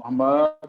محمد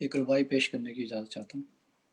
ایک ربائی پیش کرنے کی اجازت چاہتا ہوں۔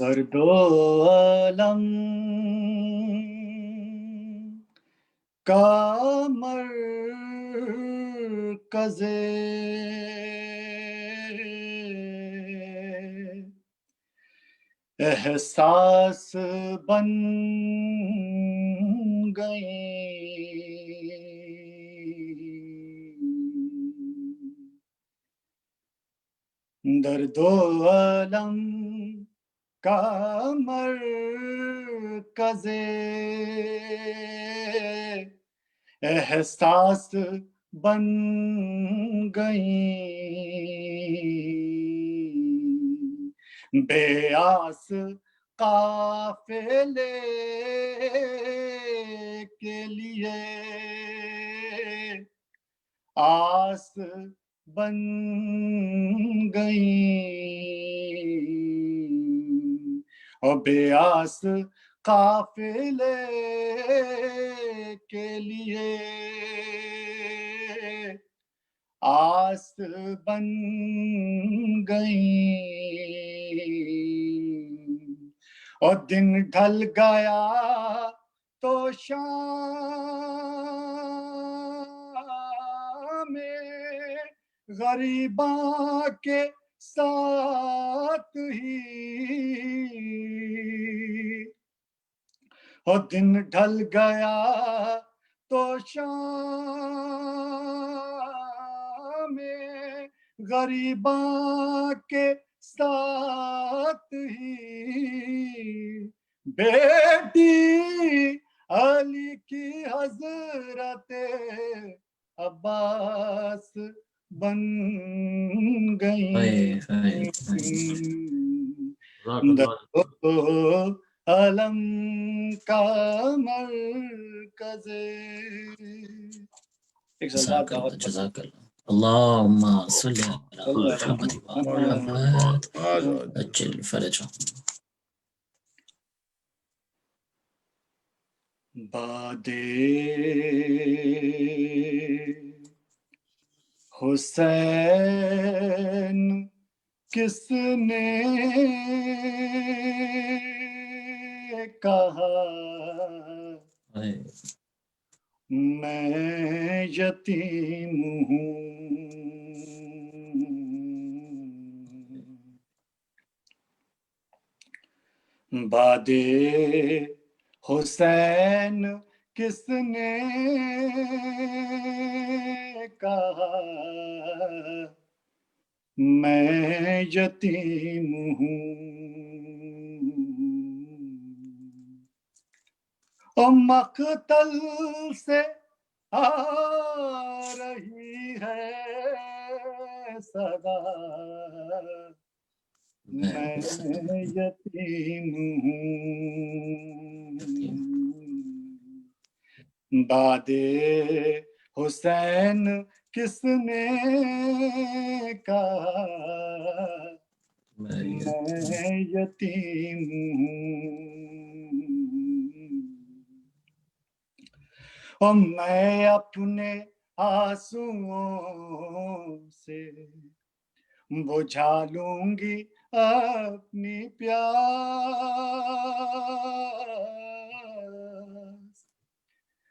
درد و علم کا مرکز احساس بن گئی، درد و علم کا مرکز احساس بن گئیں، بے آس قافلے کے لیے آس بن گئیں، اور بے آس قافلے کے لیے آس بن گئیں، اور دن ڈھل گیا تو شام غریباں کے ساتھ ہی، اور دن ڈھل گیا تو شام غریباں کے ساتھ ہی، بیٹی علی کی حضرت عباس بن گئیں، علم کا مرکز۔ جزاک اللہ جزاک اللہ اللہم صلی علی محمد و آل محمد عجل فرجهم۔ باد حسین کس نے کہا میں یتیم ہوں، باد حسین کس نے کہا میں یتیم ہوں، اور مقتل سے آ رہی ہے صدا میں یتیم ہوں، باد حسین کس نے کہا میں یتیم ہوں اور میں اپنے آنسوؤں سے بجھا لوں گی اپنی پیاس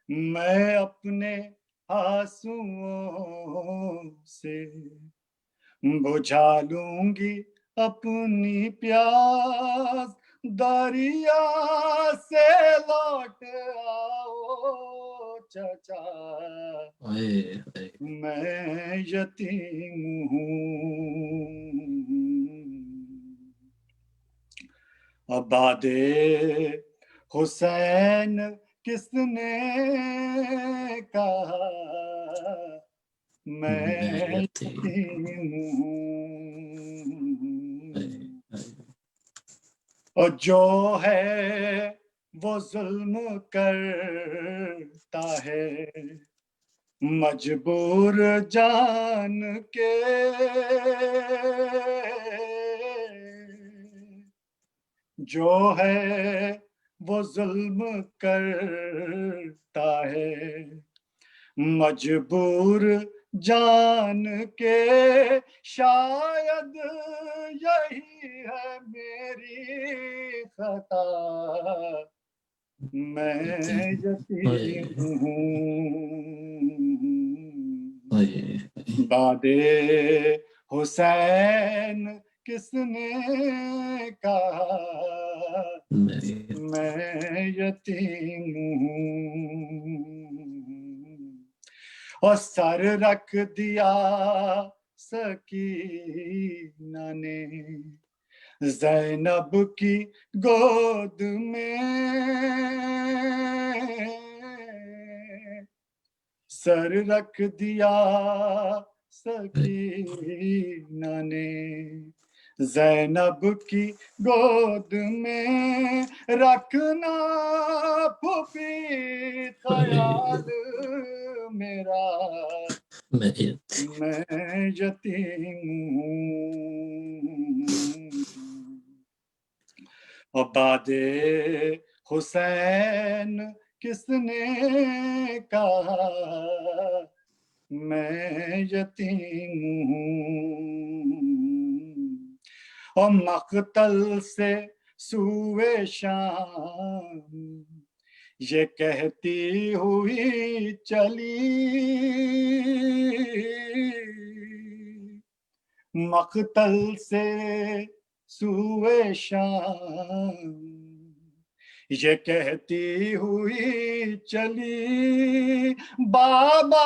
میں اپنے آنسوؤں سے بجھا لوں گی اپنی پیاس دریا سے لوٹ آؤ چچا میں یتیم ہوں عباد حسین کس نے کہا میں یتیم ہوں اور جو ہے وہ ظلم کرتا ہے مجبور جان کے جو ہے وہ ظلم کرتا ہے مجبور جان کے شاید یہی ہے میری خطا میں یتیم ہوں باد حسین کس نے کہا میں یتیم ہوں اور سر رکھ دیا سکینہ نے زینب کی گود میں سر رکھ دیا سکینہ نے زینب کی گود میں رکھنا پھوپھی خیال میرا میں یتیم ہوں عباد حسین کس نے کہا میں یتیم ہوں اور مقتل سے سوئے شام یہ کہتی ہوئی چلی مقتل سے سوئے شام یہ کہتی ہوئی چلی بابا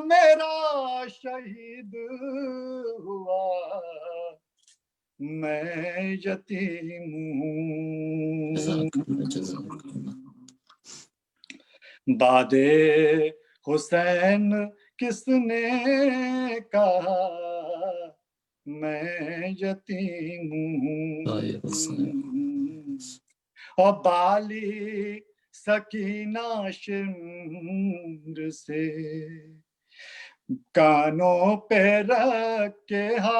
میرا شہید ہوا میں یتیم ہوں باد حسین کس نے کہا میں یتیم ہوں اور بالی سکینہ شمر سے کانوں پہ رکھ کے ہاتھ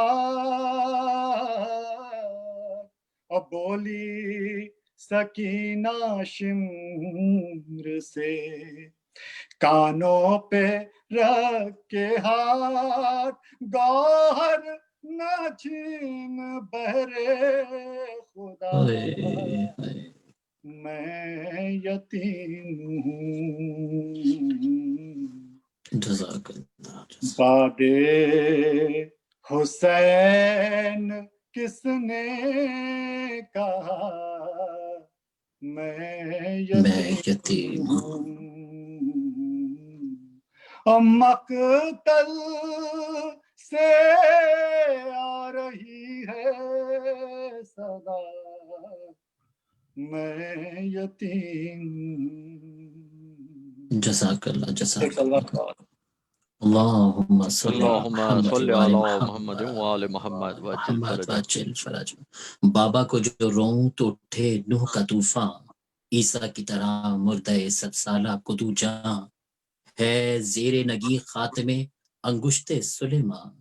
اور بولی سکینہ شمر سے کانوں پہ رکھ کے ہاتھ گوہر نہ چھین بہرے خدا میں یتیم ہوں باد حسین کس نے کہا میں یتیم ہوں اور مقتل سے آ رہی ہے صدا میں یتیم جزاک اللہ جزاک اللہ اللهم صل على محمد وآل محمد وجل فرج بابا کو جو روں تو اٹھے نوح کا طوفان عیسیٰ کی طرح مردہ 100 سالہ کو تو جاں ہے زیر نگی خاتمے انگشت سلیمان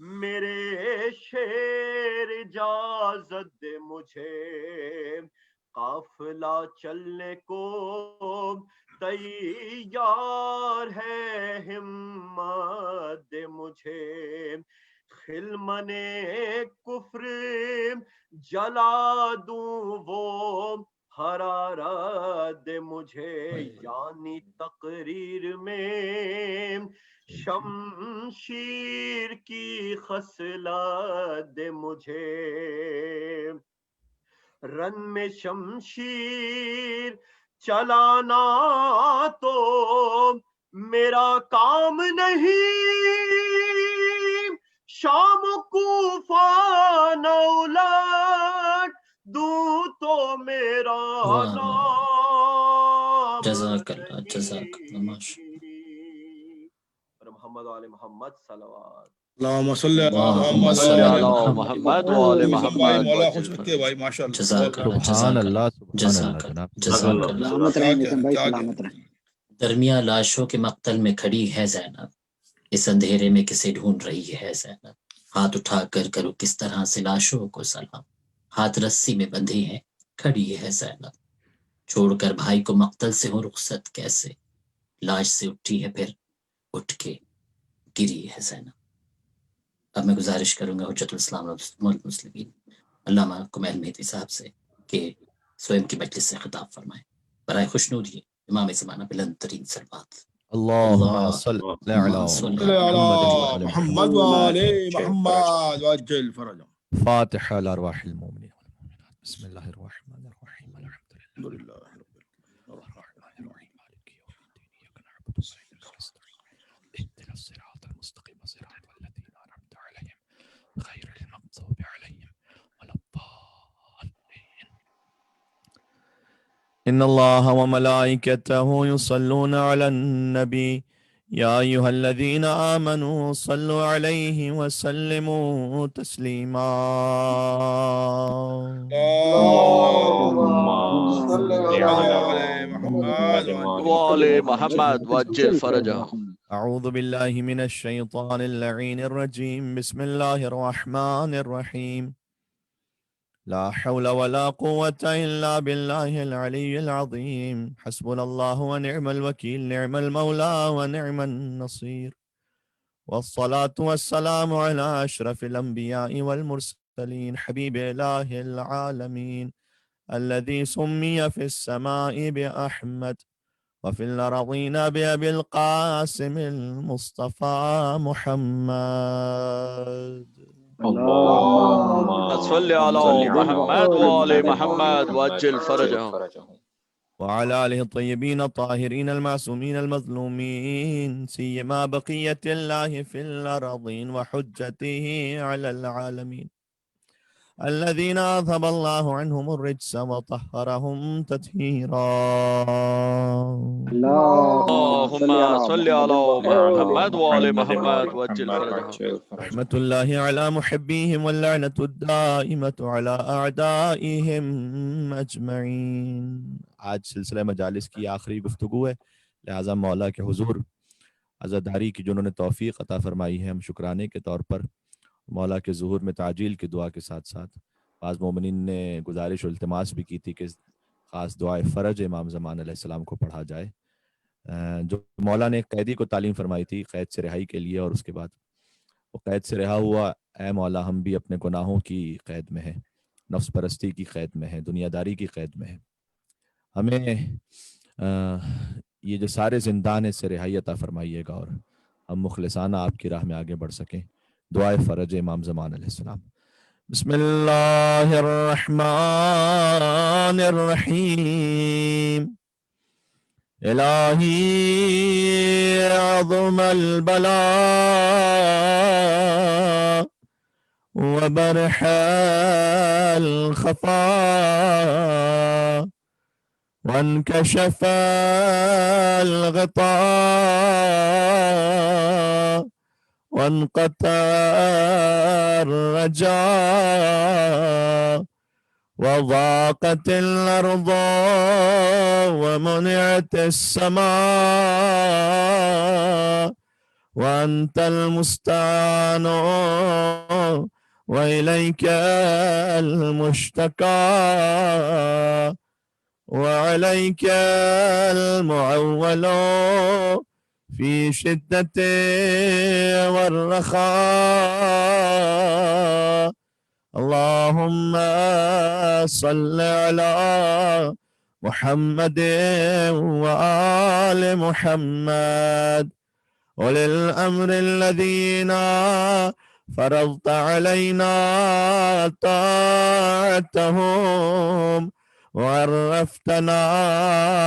میرے شیر اجازت دے مجھے قافلہ چلنے کو تیار ہے ہمت دے مجھے خلمن کفر جلا دوں وہ حرارت دے مجھے یعنی تقریر میں شمشیر کی خصلت دے مجھے رن میں شمشیر چلانا تو میرا کام نہیں شام کوفہ نہ الٹ دوں تو میرا واہ نام جزاک اللہ جزاک اللہ ماشاء محمد وآل محمد صلوات اللهم صل على اللهم محمد صل وعلى على محمد محمد وآل محمد محمد بھائی مولا وعجل خوش رکھے بھائی ماشاءاللہ جزاک اللہ سبحان جزاک اللہ اللہ سبحان اللہ جزاک اللہ جناب جزاک اللہ سلامت رہیں کیا نتن بھائی، کیا سلامت رہیں۔ درمیاں لاشوں کے مقتل میں کھڑی ہے زینب، اس اندھیرے میں کسے ڈھونڈ رہی ہے زینب، ہاتھ اٹھا کر کرو کس طرح سے لاشوں کو سلام، ہاتھ رسی میں بندھے ہیں کھڑی ہے زینب، چھوڑ کر بھائی کو مقتل سے ہو رخصت کیسے، لاش سے اٹھی ہے پھر اٹھ کے گری ہے زینب۔ اب میں گزارش کروں گا حجت الاسلام والمسلمین علامہ کمیل مہدی صاحب سے کہ سوئم کی مجلس سے خطاب فرمائیں برائے خوشنودی امام زمانہ بلند ترین صلوات۔ اللهم صل على اللهم صل صل محمد على وعلى محمد وعلى محمد وعجل فرجهم فاتحة لأرواح المؤمنين والمؤمنات بسم الله الرحمن الرحيم الحمد الحمد لله لله رب الرحمن الرحيم مالك يوم الدين إياك نعبد وإياك نستعين اهدنا الصراط المستقيم صراط الذين أنعمت عليهم غير المغضوب عليهم ولا الضالين إن الله وملائكته يصلون على النبي يا أيها الذين آمنوا صلوا عليه وسلموا تسليما اللهم صل على محمد وآل محمد وعجل فرجهم أعوذ بالله من الشيطان اللعين الرجيم بسم الله الرحمن الرحيم لا حول ولا قوة إلا بالله العلي العظيم حسبنا الله ونعم الوكيل نعم المولى ونعم النصير والصلاة والسلام على أشرف الأنبياء والمرسلين حبيب إله العالمين الذي سمي في السماء بأحمد وفي الأرضين بأبي القاسم المصطفى محمد اللهم صل على محمد وآل محمد وعجل فرجهم وعلى آله الطيبين الطاهرين المعصومين المظلومين سيما بقية الله في الأرضين وحجته على العالمين الذين أذهب الله عنهم الرجس وطهرهم تطهيرا اللهم صل على محمد وآل محمد وعجل فرجهم رحمة الله على محبيهم واللعنة الدائمة على أعدائهم أجمعين۔ آج سلسلہ مجالس کی آخری گفتگو ہے، لہٰذا مولا کے حضور عزاداری کی جنہوں نے توفیق عطا فرمائی ہے، ہم شکرانے کے طور پر مولا کے ظہور میں تعجیل کی دعا کے ساتھ ساتھ بعض مومنین نے گزارش و التماس بھی کی تھی کہ خاص دعائے فرج امام زمان علیہ السلام کو پڑھا جائے۔ جو مولا نے ایک قیدی کو تعلیم فرمائی تھی قید سے رہائی کے لیے، اور اس کے بعد وہ قید سے رہا ہوا، اے مولا ہم بھی اپنے گناہوں کی قید میں ہیں، نفس پرستی کی قید میں ہیں، دنیا داری کی قید میں ہیں، ہمیں یہ جو سارے زندان ہیں سے رہائی عطا فرمائیے گا اور ہم مخلصانہ آپ کی راہ میں آگے بڑھ سکیں۔ دعائے فرج امام زمان علیہ السلام۔ بسم اللہ الرحمن الرحیم۔ الہی عظم البلاء وبرح الخفاء وانكشف الغطاء وانقطع الرجاء وضاقت الأرض ومنعت السماء وأنت المستعان وإليك المشتكى وعليك المعول في شدة والرخاء. اللهم صل على محمد وآل محمد أولي الأمر الذين فرضت علينا طاعتهم وعرفتنا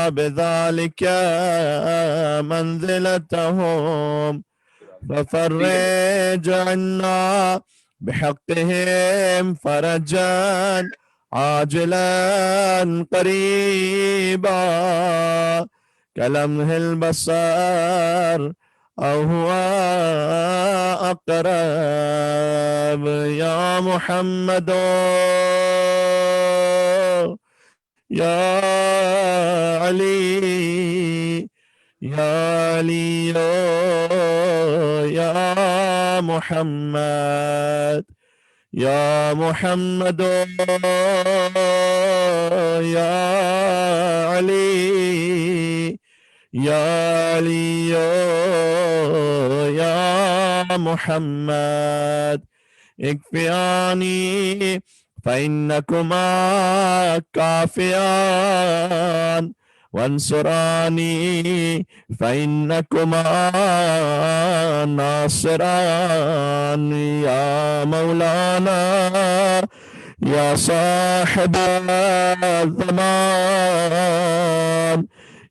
بذلك منزلتهم، ففرج عنا بحقهم فرجا عاجلا قريبا كلمح البصر أو هو أقرب. يا محمد يا علي يا علي يا محمد يا محمد يا علي يا علي يا محمد اكفياني فإنكما كافيان وانصراني فإنكما ناصران. يا مولانا يا صاحب الزمان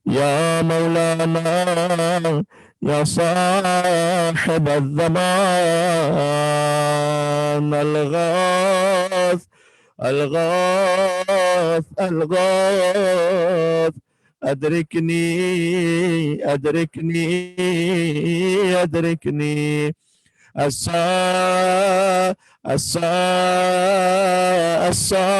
يا مولانا يا صاحب الزمان الغاث الغاث الغاث أدركني أدركني أدركني الساعة الساعة الساعة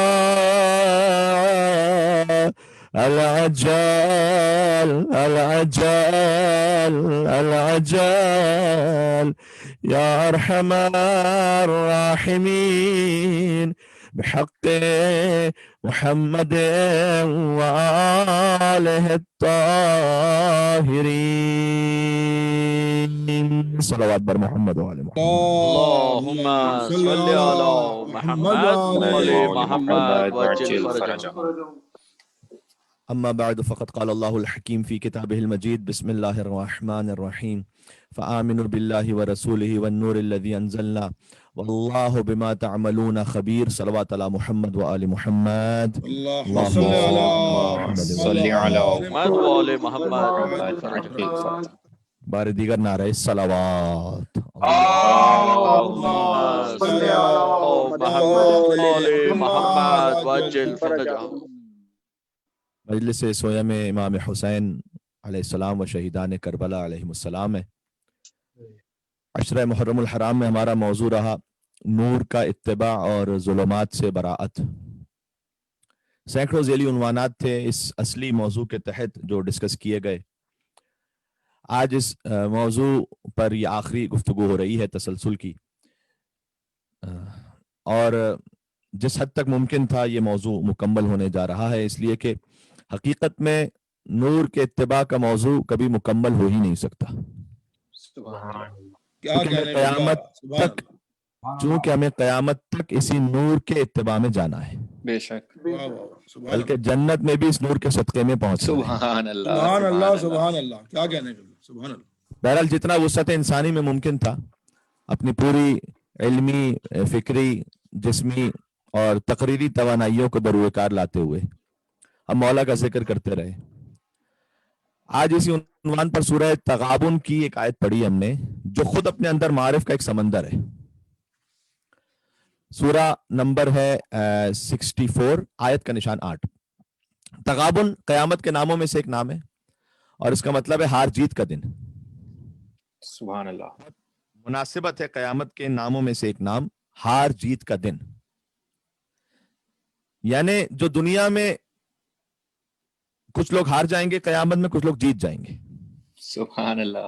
العجل العجل العجل. يا أرحم الراحمين بحق محمد وآله الطاهرين. صلوات بر محمد وآل محمد. اللهم صل على محمد وآل محمد وعجل فرجهم. أما بعد فقد قال الله الحكيم في كتابه المجيد بسم الله الرحمن الرحيم فآمنوا بالله ورسوله والنور الذي أنزلنا والله بما تعملون خبير. صلوات على محمد وآل محمد. اللهم صل على محمد وآل محمد وعجل فرجهم. بار دیگر نعرہ صلوات. اللهم صل على محمد وآل محمد وعجل فرجهم. مجلس سویا میں امام حسین علیہ السلام و شہیدان کربلا علیہ السلام ہے. عشرہ محرم الحرام میں ہمارا موضوع رہا نور کا اتباع اور ظلمات سے براءت. سینکڑوں ذیلی عنوانات تھے اس اصلی موضوع کے تحت جو ڈسکس کیے گئے. آج اس موضوع پر یہ آخری گفتگو ہو رہی ہے تسلسل کی، اور جس حد تک ممکن تھا یہ موضوع مکمل ہونے جا رہا ہے، اس لیے کہ حقیقت میں نور کے اتباع کا موضوع کبھی مکمل ہو ہی نہیں سکتا. چونکہ ہمیں قیامت تک اسی نور کے اتباع میں جانا ہے. بے شک بلکہ جنت میں بھی اس نور کے صدقے میں پہنچنا ہے. سبحان اللہ سبحان اللہ. کیا کہنے کا سبحان اللہ. بہرحال جتنا وسعت انسانی میں ممکن تھا اپنی پوری علمی، فکری، جسمی اور تقریری توانائیوں کو بروئے کار لاتے ہوئے ہم مولا کا ذکر کرتے رہے. آج اسی عنوان پر سورہ تغابن کی ایک آیت پڑھی ہم نے جو خود اپنے اندر معارف کا ایک سمندر ہے. سورہ نمبر ہے 64، آیت کا نشان 8. تغابن قیامت کے ناموں میں سے ایک نام ہے اور اس کا مطلب ہے ہار جیت کا دن. سبحان اللہ. مناسبت ہے قیامت کے ناموں میں سے ایک نام ہار جیت کا دن. یعنی جو دنیا میں کچھ لوگ ہار جائیں گے، قیامت میں کچھ لوگ جیت جائیں گے. سبحان اللہ.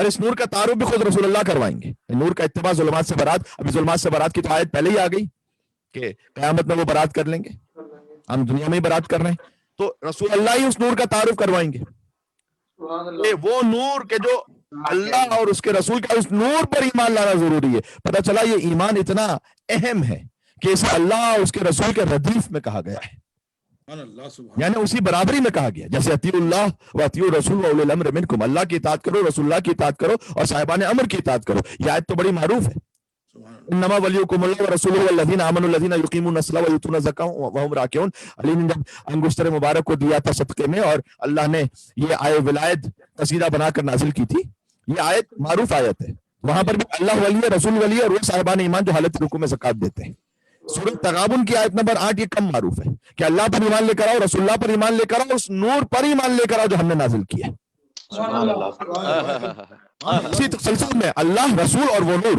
اور اس نور کا تعارف بھی خود رسول اللہ کروائیں گے. نور کا اتباع ظلمات سے برات. ابھی ظلمات سے برات کی تو آیت پہلے ہی آ گئی کہ قیامت میں وہ برات کر لیں گے, ہم دنیا میں ہی برات کر رہے ہیں. تو رسول اللہ ہی اس نور کا تعارف کروائیں گے. وہ نور کے جو اللہ اور اس کے رسول کا, اس نور پر ایمان لانا ضروری ہے. پتہ چلا یہ ایمان اتنا اہم ہے کہ اسے اللہ اور اس کے رسول کے ردیف میں کہا گیا ہے, یعنی اسی برابری میں کہا گیا. جیسے اطیعوا اللہ و اطیعوا الرسول و اولی الامر منکم, اللہ کی اطاعت کرو, رسول اللہ کی اطاعت کرو, اور صاحبان امر کی اطاعت کرو. یہ آیت تو بڑی معروف ہے. انما ولیکم اللہ ورسولہ والذین آمنوا الذین یقیمون الصلاۃ ویؤتون الزکاۃ وہم راکعون. علی نے جب انگشتر مبارک کو دیا تھا صدقے میں, اور اللہ نے یہ آیت ولایت قصیدہ بنا کر نازل کی تھی, یہ آیت معروف آیت ہے. وہاں پر بھی اللہ ولی ہے, رسول ولی ہے, اور وہ صاحبان ایمان جو حالت رکوع میں زکات دیتے ہیں. سورۃ تغابن کی آیت نمبر 8 یہ کم معروف ہے کہ اللہ پر ایمان لے کر آؤ, رسول اللہ پر ایمان لے کر آؤ, اس نور پر ایمان لے کر آؤ جو ہم نے نازل کیا ہے. اسی سلسلے میں اللہ, رسول اور وہ نور.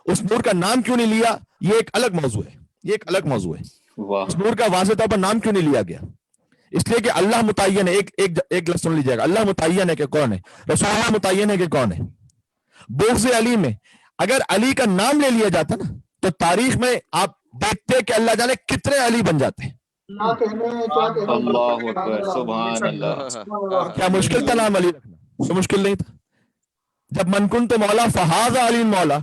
اس نور کا نام کیوں نہیں لیا, یہ ایک الگ موضوع ہے. یہ ایک الگ موضوع ہے. اس نور کا واضح طور پر نام کیوں نہیں لیا گیا؟ اس لیے کہ اللہ متعین ہے. ایک لفظ سن لیجیے گا, اللہ متعین ہے کہ کون ہے, رسول اللہ متعین ہے کہ کون ہے. بغض علی میں اگر علی کا نام لے لیا جاتا نا تو تاریخ میں آپ دیکھتے کہ اللہ جانے کتنے علی بن جاتے ہیں. اللہ اکبر, سبحان اللہ. کیا مشکل تھا نام علی رکھنا؟ تو مشکل نہیں تھا. جب من کنت مولا فہذا علی مولا.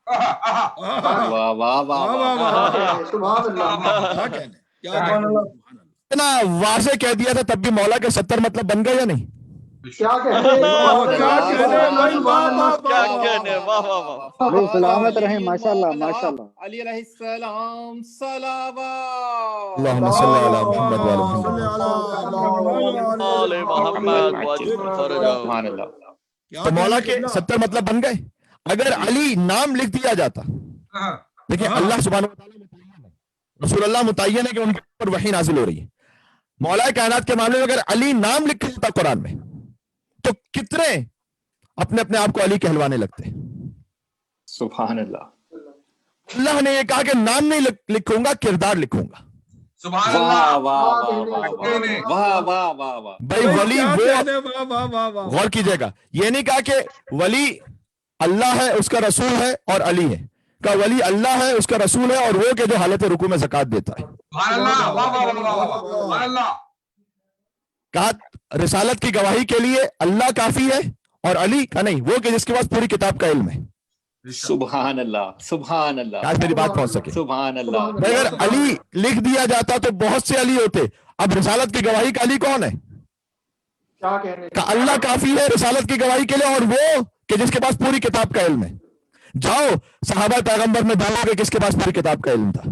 واہ واہ واہ, اتنا واضح کہہ دیا تھا تب بھی مولا کے 70 مطلب بن گئے یا نہیں؟ سلامت رہیں. ماشاء اللہ ماشاء اللہ. علی علیہ السلام صلوات. اللہم صلی علی محمد و علی محمد وعجل فرجہ. سبحان اللہ. تو مولا کے 70 مطلب بن گئے. اگر علی نام لکھ دیا جاتا, دیکھیں اللہ سبحانہ وتعالی متعین ہے, رسول اللہ متعین ہے کہ ان کے اوپر وحی نازل ہو رہی ہے. مولا کائنات کے معاملے میں اگر علی نام لکھ دیتا قرآن میں تو کتنے اپنے اپنے آپ کو علی کہلوانے لگتے. سبحان اللہ. اللہ نے یہ کہا کہ نام نہیں لکھوں گا, کردار لکھوں گا. واہ واہ واہ واہ واہ واہ. بھائی ولی وہ, غور کیجئے گا, یہ نہیں کہا کہ ولی اللہ ہے اس کا رسول ہے اور علی ہے, کا ولی اللہ ہے اس کا رسول ہے اور وہ کہ جو حالت رکوع میں زکات دیتا ہے. کہا رسالت کی گواہی کے لیے اللہ کافی ہے اور علی کا نہیں, وہ کہ جس کے پاس پوری کتاب کا علم ہے. سبحان اللہ, سبحان اللہ. آج میری بات پہنچ سکے. سبحان اللہ. اگر علی لکھ دیا جاتا تو بہت سے علی ہوتے. اب رسالت کی گواہی کا علی کون ہے؟ کہ اللہ کافی ہے رسالت کی گواہی کے لیے, اور وہ کہ جس کے پاس پوری کتاب کا علم ہے. جاؤ صحابہ پیغمبر میں ڈالو کہ کس کے پاس پوری کتاب کا علم تھا.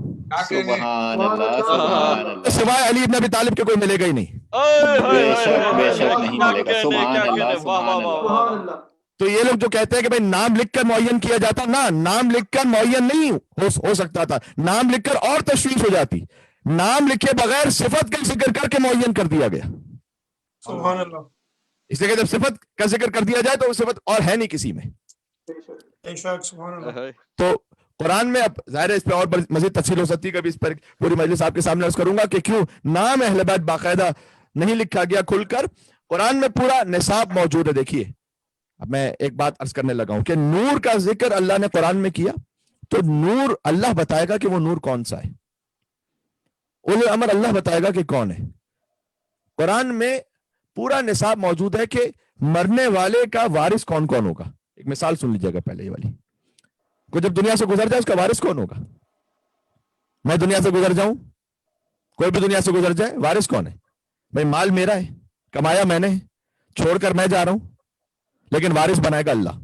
سبحان اللہ, سبحان اللہ. سوائے علی ابن ابی طالب کے کوئی ملے گا ہی نہیں. بے شک نہیں ملے گا. سبحان اللہ, سبحان اللہ. تو یہ لوگ جو کہتے ہیں کہ بھائی نام لکھ کر معین کیا جاتا, نہ نام لکھ کر معین نہیں ہو سکتا تھا. نام لکھ کر اور تشویش ہو جاتی. نام لکھے بغیر صفت کا ذکر کر کے معین کر دیا گیا. سبحان اللہ. اس لیے کہ جب صفت کا ذکر کر دیا جائے تو وہ صفت اور ہے نہیں کسی میں. تو قرآن میں اب ظاہر ہے اس پہ اور مزید تفصیل ہو سکتی ہے, کبھی اس پر پوری مجلس آپ کے سامنے عرض کروں گا کہ کیوں نام اہل بیت باقاعدہ نہیں لکھا گیا کھل کر. قرآن میں پورا نصاب موجود ہے. دیکھیے اب میں ایک بات عرض کرنے لگا ہوں کہ نور کا ذکر اللہ نے قرآن میں کیا تو نور اللہ بتائے گا کہ وہ نور کون سا ہے. اولو امر اللہ بتائے گا کہ کون ہے. قرآن میں پورا نصاب موجود ہے کہ مرنے والے کا وارث کون کون ہوگا. ایک مثال سن لیجیے گا پہلے یہ والی. کوئی جب دنیا سے گزر جائے اس کا وارث کون ہوگا؟ میں دنیا سے گزر جاؤں, کوئی بھی دنیا سے گزر جائے, وارث کون ہے؟ بھائی مال میرا ہے, کمایا میں نے, چھوڑ کر میں جا رہا ہوں, لیکن وارث بنائے گا اللہ.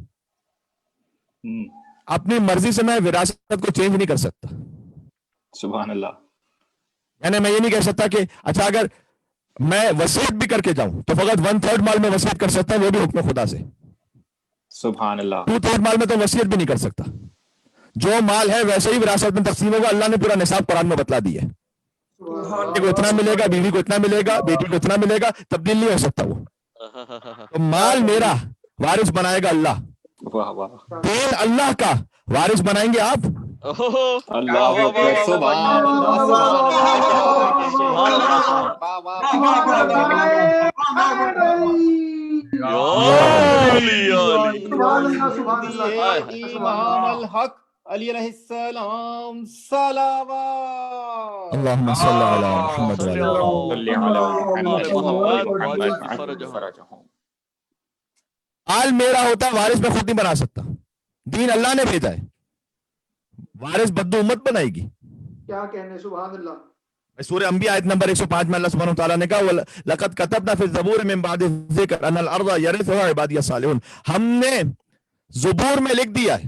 اپنی مرضی سے میں وراثت کو چینج نہیں کر سکتا. سبحان اللہ. یعنی میں یہ نہیں کہہ سکتا کہ اچھا اگر میں وصیت بھی کر کے جاؤں تو فقط 1/3 مال میں وصیت کر سکتا ہوں, وہ بھی حکم خدا سے. سبحان اللہ. 2/3 مال میں تو وصیت بھی نہیں کر سکتا. جو مال ہے ویسے ہی وراثت میں تقسیم ہوگا. اللہ نے پورا نصاب قرآن میں بتلا دی ہے. کو اتنا ملے گا, بیوی کو اتنا ملے گا, بیٹی کو اتنا ملے گا, تبدیل نہیں ہو سکتا وہ. تو مال میرا, وارث بنائے گا اللہ. دین اللہ کا, وارث بنائیں گے آپ. اللہ اکبر. سبحان اللہ. امام الحق علی علیہ السلام صلوات. اللهم صل على محمد صل وعلى على محمد وعجل فرجهم. آل میرا ہوتا وارث میں خود نہیں بنا سکتا، دین اللہ نے بھیجا ہے، وارث بدو امت بنائے گی. کیا کہنے، سبحان اللہ. سورہ انبیاء آیت نمبر 105 میں اللہ سبحانہ وتعالیٰ نے کہا لَقَدْ كَتَبْنَا فِي الزَّبُورِ مِن بَعْدِ الذِّكْرِ أَنَّ الْأَرْضَ يَرِثُهَا عِبَادِيَ الصَّالِحُونَ. ہم نے زبور میں لکھ دیا ہے،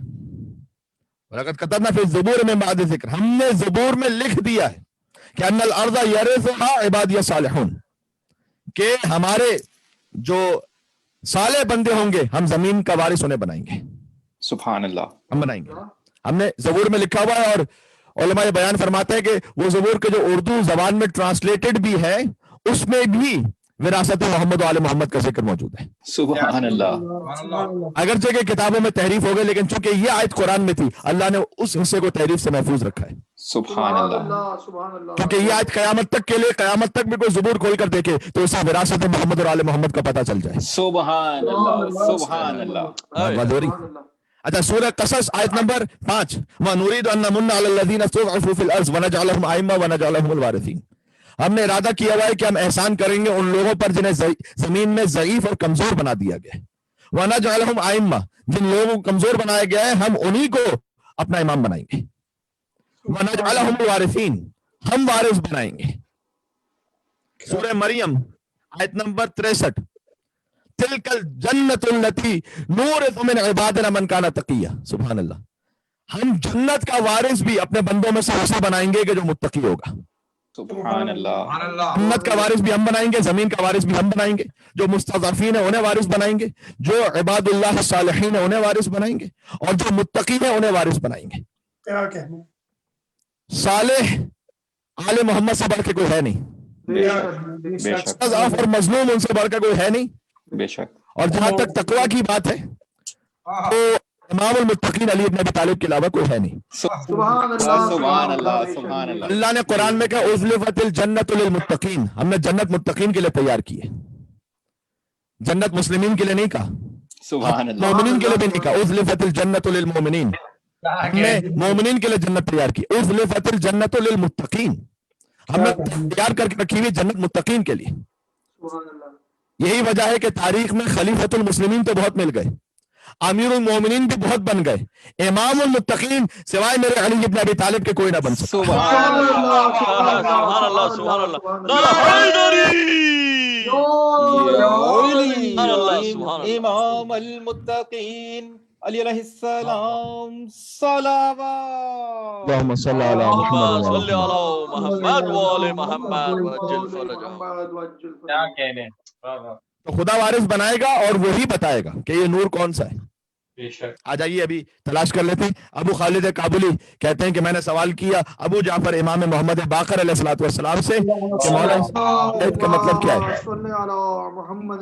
وَلَقَدْ كَتَبْنَا فِي الزَّبُورِ مِن بَعْدِ الذِّكْرِ، ہم نے زبور میں لکھ دیا ہے کہ أَنَّ الْأَرْضَ يَرِثُهَا عِبَادِيَ الصَّالِحُونَ، کہ ہمارے جو صالح بندے ہوں گے ہم زمین کا وارث انہیں بنائیں گے. سبحان اللہ. ہم بنائیں گے، ہم نے زبور میں لکھا ہوا ہے. اور علماء بیان فرماتے ہیں کہ وہ زبور کے جو اردو زبان میں ٹرانسلیٹڈ بھی ہے اس میں بھی وراثت محمد و آل محمد کا ذکر موجود ہے. سبحان اللہ. اگرچہ کہ کتابوں میں تحریف ہو گئی لیکن چونکہ یہ آیت قرآن میں تھی اللہ نے اس حصے کو تحریف سے محفوظ رکھا ہے. سبحان اللہ. سبحان اللہ. کیونکہ یہ آیت قیامت تک کے لیے، قیامت تک بھی کوئی زبور کھول کر دیکھے تو اسے وراثت محمد اور آل محمد کا پتہ چل جائے. سبحان اللہ. سبحان اللہ. بات ہو رہی؟ اچھا سورہ قصص آیت نمبر 5 وَنُرِيدُ أَن نَّمُنَّ عَلَى الَّذِينَ اسْتُضْعِفُوا فِي الْأَرْضِ وَنَجْعَلَهُمْ أَئِمَّةً وَنَجْعَلَهُمُ الْوَارِثِينَ. ہم نے ارادہ کیا ہوا ہے کہ ہم احسان کریں گے ان لوگوں پر جنہیں زمین میں ضعیف اور کمزور بنا دیا گیا ہے. وَنَجْعَلَهُمْ أَئِمَّةً، جن لوگوں کو کمزور بنایا گیا ہے ہم انہی کو اپنا امام بنائیں گے. وَنَجْعَلَهُمُ الْوَارِثِينَ، ہم وارث بنائیں گے. سورہ مریم آیت نمبر 63 تلک الجنت التی نورث من عبادنا من کان تقیا. سبحان اللہ. ہم جنت کا وارث بھی اپنے بندوں میں سے ایسا بنائیں گے کہ جو متقی ہوگا. سبحان اللہ. جنت کا وارث بھی ہم بنائیں گے، زمین کا وارث بھی ہم بنائیں گے. جو مستضعفین ہیں انہیں وارث بنائیں گے، جو عباد اللہ الصالحین ہیں انہیں وارث بنائیں گے، اور جو متقی ہیں انہیں وارث بنائیں گے. صالح آل محمد سے بڑھ کے کوئی ہے نہیں، مستضعف اور مظلوم ان سے بڑھ کے کوئی ہے نہیں. بے شک. اور جہاں تک تقویٰ کی بات ہے تو امام المتقین علی بن ابی طالب کے علاوہ کوئی ہے نہیں. سبحان اللہ. سبحان اللہ. سبحان اللہ. اللہ نے قرآن میں کہا اُزْلِفَتِ الْجَنَّةُ لِلْمُتَّقِينَ، ہم نے جنت متقین کے لیے تیار کی ہے. جنت مسلمین کے لیے نہیں کہا، سبحان اللہ. مومنین کے لیے بھی نہیں کہا. اُزْلِفَتِ الْجَنَّةُ لِلْمُؤْمِنِينَ، ہم نے مومنین کے لیے جنت تیار کی. اُزْلِفَتِ الْجَنَّةُ لِلْمُتَّقِينَ، ہم نے تیار کر کے رکھی ہوئی جنت متقین کے لیے. یہی وجہ ہے کہ تاریخ میں خلیفۃ المسلمین تو بہت مل گئے، امیر المومنین بھی بہت بن گئے، امام المتقین سوائے میرے علی بن ابی طالب کے کوئی نہ بن سکتا. سبحان اللہ. سبحان اللہ. سبحان اللہ. امام المتقین علی علیہ السلام صلوات. اللهم صل على محمد صلی علی محمد وعلی محمد وعجل فرجهم. کیا کہنے. تو خدا وارث بنائے گا اور وہی بتائے گا کہ یہ نور کون سا ہے. بے شک. آ جائیے ابھی تلاش کر لیتے ہیں. ابو خالد کابلی کہتے ہیں کہ میں نے سوال کیا ابو جعفر امام محمد باقر علیہ الصلوۃ والسلام سے کہ مولا اس آیت کا مطلب کیا ہے. محمد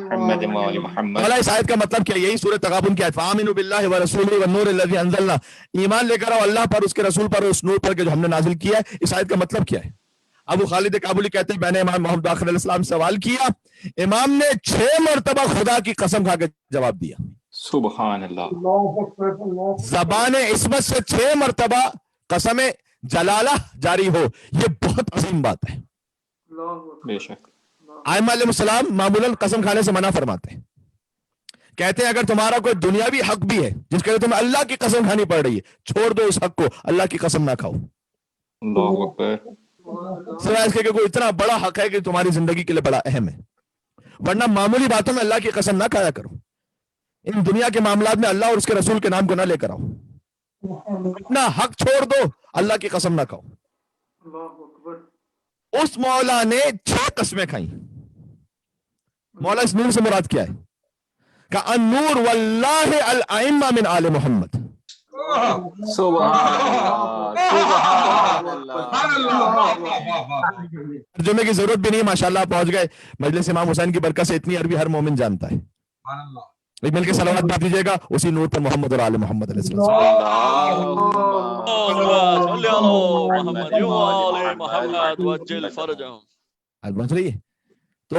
وعلی محمد. مولا اس آیت کا مطلب کیا ہے؟ یہی سورۃ تغابن کی آیت فآمنوا باللہ ورسولہ والنور الذی انزلنا، ایمان لے کر آؤ اللہ پر، اس کے رسول پر، اس نور پر کہ جو ہم نے نازل کیا ہے. اس آیت کا مطلب کیا ہے؟ ابو خالد کابلی کہتے ہیں میں نے امام محمد باقر علیہ السلام سے سوال کیا، امام نے 6 مرتبہ خدا کی قسم کھا کے جواب دیا. سبحان اللہ. زبان عصمت سے 6 مرتبہ قسم جلالہ جاری ہو، یہ بہت عظیم بات ہے. بے شک. ائمہ علیہ السلام معمولاً قسم کھانے سے منع فرماتے ہیں، کہتے ہیں اگر تمہارا کوئی دنیاوی حق بھی ہے جس کے لیے تمہیں اللہ کی قسم کھانی پڑ رہی ہے، چھوڑ دو اس حق کو، اللہ کی قسم نہ کھاؤ. اللہ اکبر. سوائے اس کے کہ کوئی اتنا بڑا حق ہے کہ تمہاری زندگی کے لیے بڑا اہم ہے، ورنہ معمولی باتوں میں اللہ کی قسم نہ کھایا کرو. ان دنیا کے معاملات میں اللہ اور اس کے رسول کے نام کو نہ لے کر آؤ. اپنا حق چھوڑ دو، اللہ کی قسم نہ کھاؤ. اس مولا نے 6 قسمیں کھائیں. مولا اس نور سے مراد کیا ہے؟ کہ النور واللہ الائمہ من آل محمد. سبحان اللہ. ترجمے کی ضرورت بھی نہیں، ماشاءاللہ پہنچ گئے. مجلس امام حسین کی برکت سے اتنی عربی ہر مومن جانتا ہے. مل کے صلوات پڑھ دیجیے گا اسی نور پر محمد اور آل محمد علیہ السلام. صلی علی محمد وعلی محمد وعجل فرجهم. بچ رہی ہے تو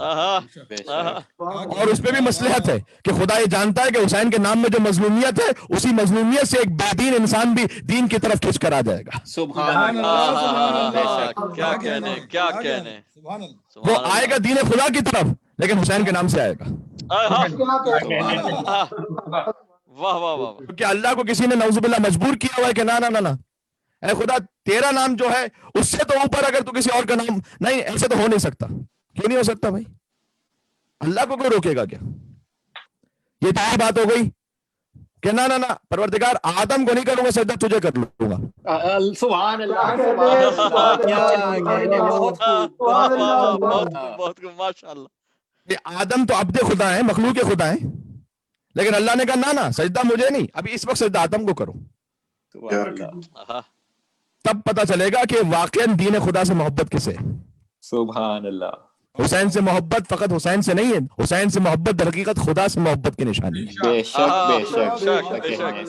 بے شک اور اس پہ بھی مصلحت ہے کہ خدا یہ جانتا ہے کہ حسین کے نام میں جو مظلومیت ہے اسی مظلومیت سے ایک بے دین انسان بھی دین کی طرف کھنچ کر آ جائے گا. سبحان اللہ بے شک کیا کہنے کیا کہنے سبحان اللہ. وہ آئے گا دین خدا کی طرف لیکن حسین کے نام سے آئے گا. واہ واہ واہ. کہ اللہ کو کسی نے نعوذ باللہ مجبور کیا ہوا ہے کہ نہ اے خدا تیرا نام جو ہے اس سے تو اوپر اگر تو کسی اور کا نام نہیں، ایسے تو ہو نہیں سکتا. کیوں نہیں ہو سکتا بھائی؟ اللہ کو کوئی روکے گا کیا؟ یہ تو بات ہو گئی کہ نہ پروردگار آدم کو نہیں کروں گا سجدہ، تجھے کر لوں گا. سبحان اللہ بہت ماشاء اللہ. یہ آدم تو عبد خدا ہیں، مخلوق خدا ہیں، لیکن اللہ نے کہا نہ سجدہ مجھے نہیں، ابھی اس وقت سجدہ آدم کو کرو. تب پتہ چلے گا کہ واقعاً دین خدا سے محبت کسے ہے. سبحان اللہ. حسین سے محبت فقط حسین سے نہیں ہے، حسین سے محبت در حقیقت خدا سے محبت کی نشانی ہے. بے شک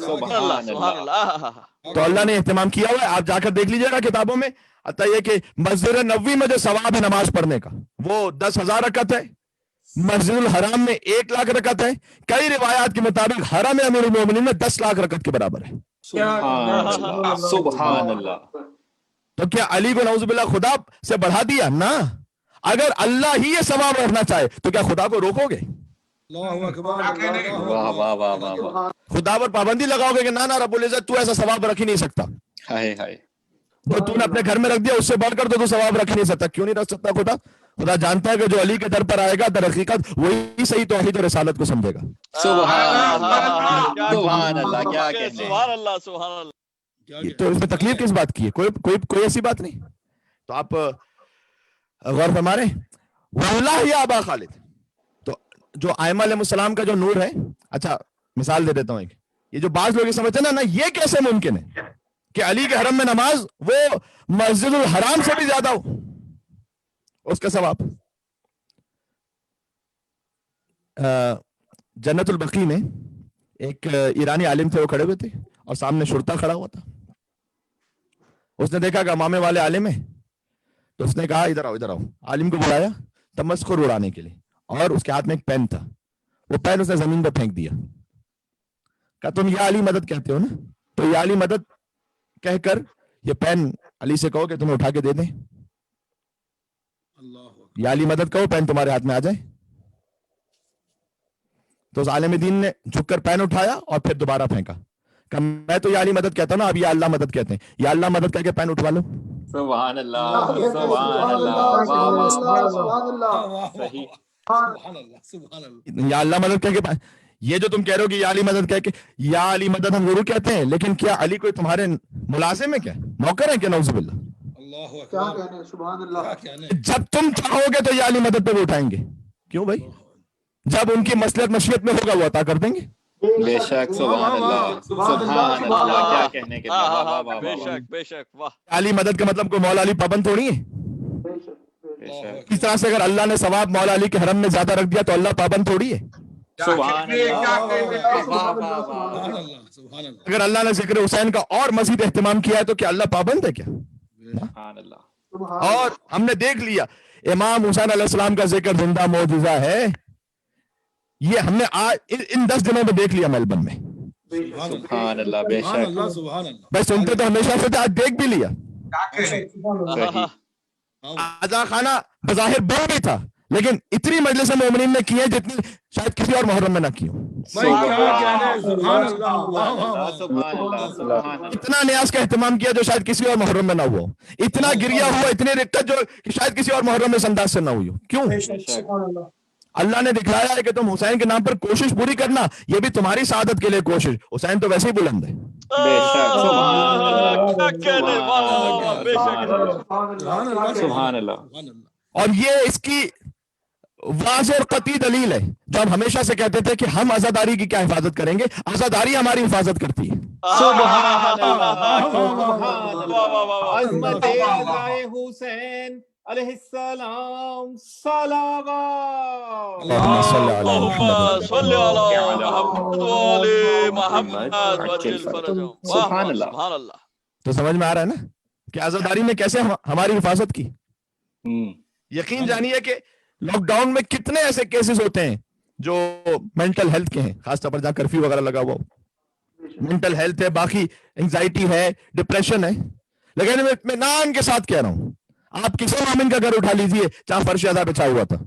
سبحان اللہ. تو اللہ نے اہتمام کیا ہوا ہے، آپ جا کر دیکھ لیجئے گا کتابوں میں. آتا یہ کہ مسجد نبوی میں جو ثواب ہے نماز پڑھنے کا وہ 10,000 رکعت ہے، مسجد الحرام میں 1,00,000 رکعت ہے، کئی روایات کے مطابق حرم امیر المومنین میں 10 لاکھ رکعت کے برابر ہے. سبحان اللہ. تو کیا علی کو نعوذ باللہ خدا سے بڑھا دیا؟ نہ. اگر اللہ ہی یہ ثواب رکھنا چاہے تو کیا خدا کو روکو گے؟ اللہ اکبر. واہ واہ واہ واہ واہ. خدا پر پابندی لگاؤ گے کہ نہ رب العزت تو ایسا ثواب رکھ ہی نہیں سکتا، ہائے ہائے. جو تو نے اپنے گھر میں رکھ دیا اس سے بڑھ کر تو ثواب رکھ نہیں سکتا. کیوں نہیں رکھ سکتا خدا؟ خدا جانتا ہے کہ جو علی کے در پر آئے گا در حقیقت وہی صحیح توحید اور رسالت کو سمجھے گا. سبحان اللہ. کیا کہتے ہیں. سبحان اللہ سبحان اللہ. تو اس میں تکلیف کس بات کی ہے؟ کوئی ایسی بات نہیں. تو آپ غور فرما رہے واللہ یا ابا خالد. تو جو ائمہ علیہ السلام کا جو نور ہے، اچھا مثال دے دیتا ہوں ایک. یہ جو بعض لوگ سمجھتے ہیں نا یہ کیسے ممکن ہے کہ علی کے حرم میں نماز وہ مسجد الحرام سے بھی زیادہ ہو اس کا ثواب. جنت البقیع میں ایک ایرانی عالم تھے، وہ کھڑے ہوئے تھے اور سامنے شرطہ کھڑا ہوا تھا. اس نے دیکھا کہ امامے والے عالم ہیں تو اس نے کہا ادھر آؤ. عالم کو بلایا تمسخر اڑانے کے لیے، اور اس کے ہاتھ میں ایک پین تھا. وہ پین اس نے زمین پہ پھینک دیا. کہا تم یا علی مدد کہتے ہو نا، تو یا علی مدد کہہ کر یہ پین علی سے کہو کہ تمہیں اٹھا کے دے دیں. یا علی مدد کہو پین تمہارے ہاتھ میں آ جائے. تو اس عالم دین نے جھک کر پین اٹھایا اور پھر دوبارہ پھینکا. کہ میں تو یا علی مدد کہتا ہوں نا، اب یا اللہ مدد کہتے ہیں. یا اللہ مدد کہہ کے پین اٹھوا لو. سبحان اللہ سبحان اللہ. صحیح. یا اللہ مدد کہہ کے یہ جو تم کہہ رہے ہو کہ یا علی مدد کہہ کے، یا علی مدد ہم ضرور کہتے ہیں، لیکن کیا علی کوئی تمہارے ملازم ہے؟ کیا نوکر ہے؟ کیا نعوذ باللہ. جب تم چاہو گے تو یا علی مدد پہ وہ اٹھائیں گے. کیوں بھائی؟ جب ان کی مصلحت مشیت میں ہوگا وہ عطا کر دیں گے. بے شک سبحان اللہ سبحان اللہ. کیا کہنے کے بعد. بے شک بے شک. واہ. علی مدد کا مطلب کوئی مولا علی پابند تھوڑی ہے. اس طرح سے اگر اللہ نے ثواب مولا علی کے حرم میں زیادہ رکھ دیا تو اللہ پابند تھوڑی ہے. سبحان اللہ. اگر اللہ نے ذکر حسین کا اور مزید اہتمام کیا ہے تو کیا اللہ پابند ہے؟ کیا سبحان اللہ. اور ہم نے دیکھ لیا امام حسین علیہ السلام کا ذکر زندہ معجزہ ہے. یہ ہم نے ان 10 دنوں میں دیکھ لیا میلبرن میں. سبحان اللہ. بے شک. بھائی سنتے تو ہمیشہ سے آج دیکھ بھی لیا. آزا خانہ بظاہر بڑا بھی تھا لیکن اتنی مجلس مومنین نے کی ہے جتنی شاید کسی اور محرم میں نہ کی ہوں. اتنا نیاز کا اہتمام کیا جو شاید کسی اور محرم میں نہ ہوا. اتنا گریا ہوا، اتنی رقت جو شاید کسی اور محرم میں اس انداز سے نہ ہوئی ہو. کیوں؟ اللہ نے دکھایا ہے کہ تم حسین کے نام پر کوشش پوری کرنا، یہ بھی تمہاری سعادت کے لیے کوشش. حسین تو ویسے ہی بلند ہے. بے شک سبحان اللہ. اور یہ اس کی واضح اور قطعی دلیل ہے جو ہم ہمیشہ سے کہتے تھے کہ ہم عزاداری کی کیا حفاظت کریں گے، عزاداری ہماری حفاظت کرتی ہے. عظمت حسین علیہ السلام صلوات. سبحان اللہ. تو سمجھ میں آ رہا ہے نا کہ عزاداری نے کیسے ہماری حفاظت کی. یقین جانیے کہ لاک ڈاؤن میں کتنے ایسے کیسز ہوتے ہیں جو مینٹل ہیلتھ کے ہیں, خاص طور پر جہاں کرفیو وغیرہ لگا ہوا ہو. مینٹل ہیلتھ ہے, باقی انگزائٹی ہے, ڈپریشن ہے. لیکن میں نام کے ساتھ کہہ رہا ہوں, آپ کسی مومن کا گھر اٹھا لیجئے جہاں فرش عذاب بچھا ہوا تھا,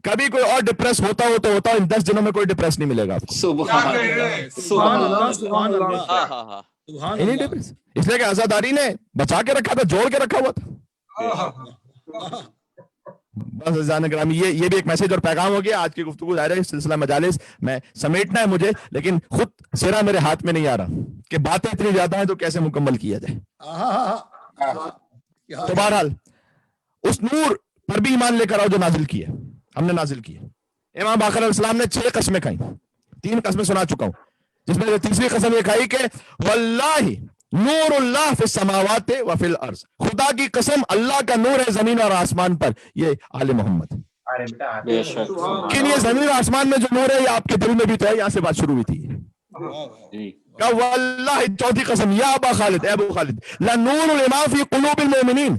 کبھی کوئی اور ڈپریس ہوتا ہو تو ہوتا ہو, ان 10 دنوں میں کوئی ڈپریس نہیں ملے گا آپ کو. سبحان اللہ, سبحان اللہ, نہیں ڈپریس, اس لیے کہ عزاداری نے بچا کے رکھا تھا, جوڑ کے رکھا ہوا تھا. بس عزیزان گرامی, یہ بھی ایک میسج اور پیغام ہو گیا. آج کی گفتگو ظاہر ہے سلسلہ مجالس میں سمیٹنا ہے مجھے, لیکن خود سرا میرے ہاتھ میں نہیں آ رہا کہ باتیں اتنی زیادہ ہیں تو کیسے مکمل کیا جائے. تو بہرحال اس نور پر بھی ایمان لے کر آؤ جو نازل کیا, ہم نے نازل کیا. امام باقر علیہ السلام نے 6 قسمیں کھائیں, 3 قسمیں سنا چکا ہوں, جس میں تیسری قسم یہ کھائی کہ واللہ نور اللہ فی السماوات و فی الارض, خدا کی قسم اللہ کا نور ہے زمین اور آسمان پر. یہ آل محمد. لیکن یہ زمین اور آسمان میں جو نور ہے یہ آپ کے دل میں بھی تو ہے, یہاں سے بات شروع ہوئی تھی. کہ واللہ, چوتھی قسم, یا ابا خالد, اے ابو خالد, لنور الامام فی قلوب المؤمنین,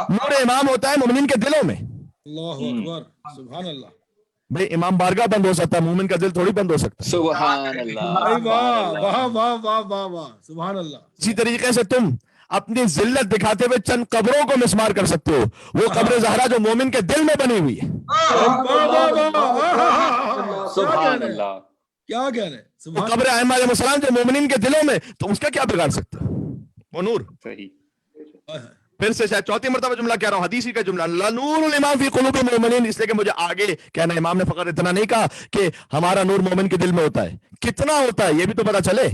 نور امام ہوتا ہے مومنین کے دلوں میں. اللہ اکبر, سبحان اللہ. بھئی امام بارگاہ بند ہو سکتا ہے, مومن کا دل تھوڑی بند ہو سکتا ہے. سبحان اللہ, واہ واہ واہ واہ واہ واہ, سبحان اللہ. اسی طریقے سے تم اپنی ذلت دکھاتے ہوئے چند قبروں کو مسمار کر سکتے ہو, وہ قبر زہرا جو مومن کے دل میں بنی ہوئی ہے. سبحان اللہ, کیا کہہ رہے ہیں, وہ قبر ائمہ علیہ السلام جو مومنین کے دلوں میں, تو اس کا کیا بگاڑ سکتا وہ نور. صحیح. پھر سے شاید چوتھی مرتبہ جملہ کہہ رہا ہوں, حدیثی کا جملہ, لنور الامام فی قلوب المؤمنین, اس لیے کہ مجھے آگے کہنا, امام نے فقط اتنا نہیں کہا کہ ہمارا نور مومن کے دل میں ہوتا ہے, کتنا ہوتا ہے یہ بھی تو پتا چلے.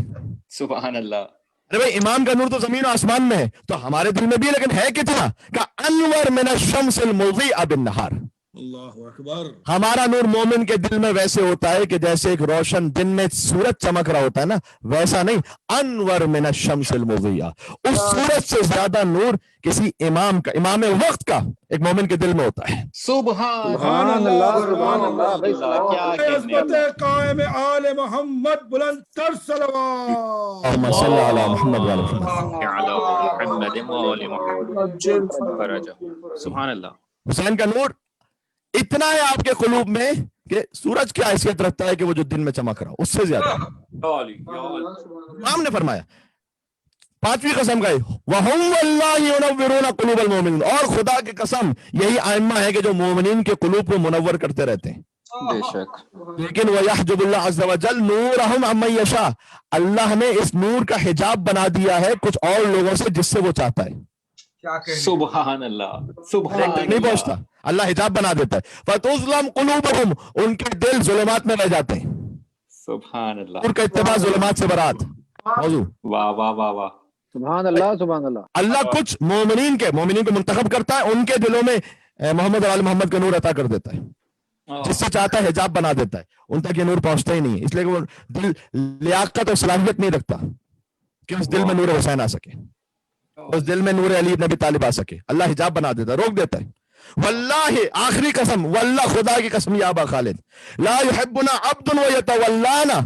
سبحان اللہ. ارے بھائی امام کا نور تو زمین و آسمان میں ہے, تو ہمارے دل میں بھی ہے, لیکن ہے کتنا, کہ انور من الشمس المضیء بالنہار. اللہ اکبر. ہمارا نور مومن کے دل میں ویسے ہوتا ہے کہ جیسے ایک روشن دن میں سورج چمک رہا ہوتا ہے نا, ویسا نہیں, انور من الشمس المضیء, اس سورج سے زیادہ نور کسی امام کا, امام وقت کا, ایک مومن کے دل میں ہوتا ہے. سبحان اللہ, سبحان اللہ. کیا عظمت قائم آل محمد, بلند تر صلوات. اللہم صلی علی محمد و علی محمد. سبحان اللہ. حسین کا نور اتنا ہے آپ کے قلوب میں کہ سورج کی حیثیت رکھتا ہے کہ وہ جو دن میں چمک رہا, اس سے زیادہ. امام نے فرمایا, 5ویں قسم گئی, وَهُمْ وَاللَّهِ يُنَوِّرُونَ قُلُوبَ الْمُؤْمِنِينَ, اور خدا کی قسم یہی ائمہ ہے کہ جو مومنین کے قلوب کو منور کرتے رہتے ہیں. بے شک. لیکن وَيَحْجُبُ اللَّهُ عَزَّ وَجَلَّ نُورَهُمْ عَمَّن يَشَاءُ, اللہ نے اس نور کا حجاب بنا دیا ہے کچھ اور لوگوں سے جس سے وہ چاہتا ہے. سبحان اللہ, سبحان اللہ. نہیں پہنچتا, اللہ حجاب بنا دیتا ہے. فَتُظْلَمْ قُلُوبُهُمْ, ان کے دل ظلمات میں رہ جاتے ہیں. سبحان اللہ. نور کا اتباع ظلمات سے برات. موضوع. واہ واہ واہ واہ. سبحان اللہ, سبحان اللہ. اللہ کچھ مومنین کو منتخب کرتا ہے, ان کے دلوں میں محمد اور آل محمد کا نور عطا کر دیتا ہے, جس سے چاہتا ہے حجاب بنا دیتا ہے, ان تک یہ نور پہنچتا ہی نہیں ہے. اس لیے کہ وہ دل لیاقت اور صلاحیت نہیں رکھتا کہ اس دل میں نور حسین آ سکے, اس دل میں نور علی بن ابی طالب آ سکے. اللہ حجاب بنا دیتا ہے, روک دیتا ہے. واللہ, آخری قسم, واللہ, خدا کی قسم, یا ابا خالد, لا يحبنا عبد ويتولانا,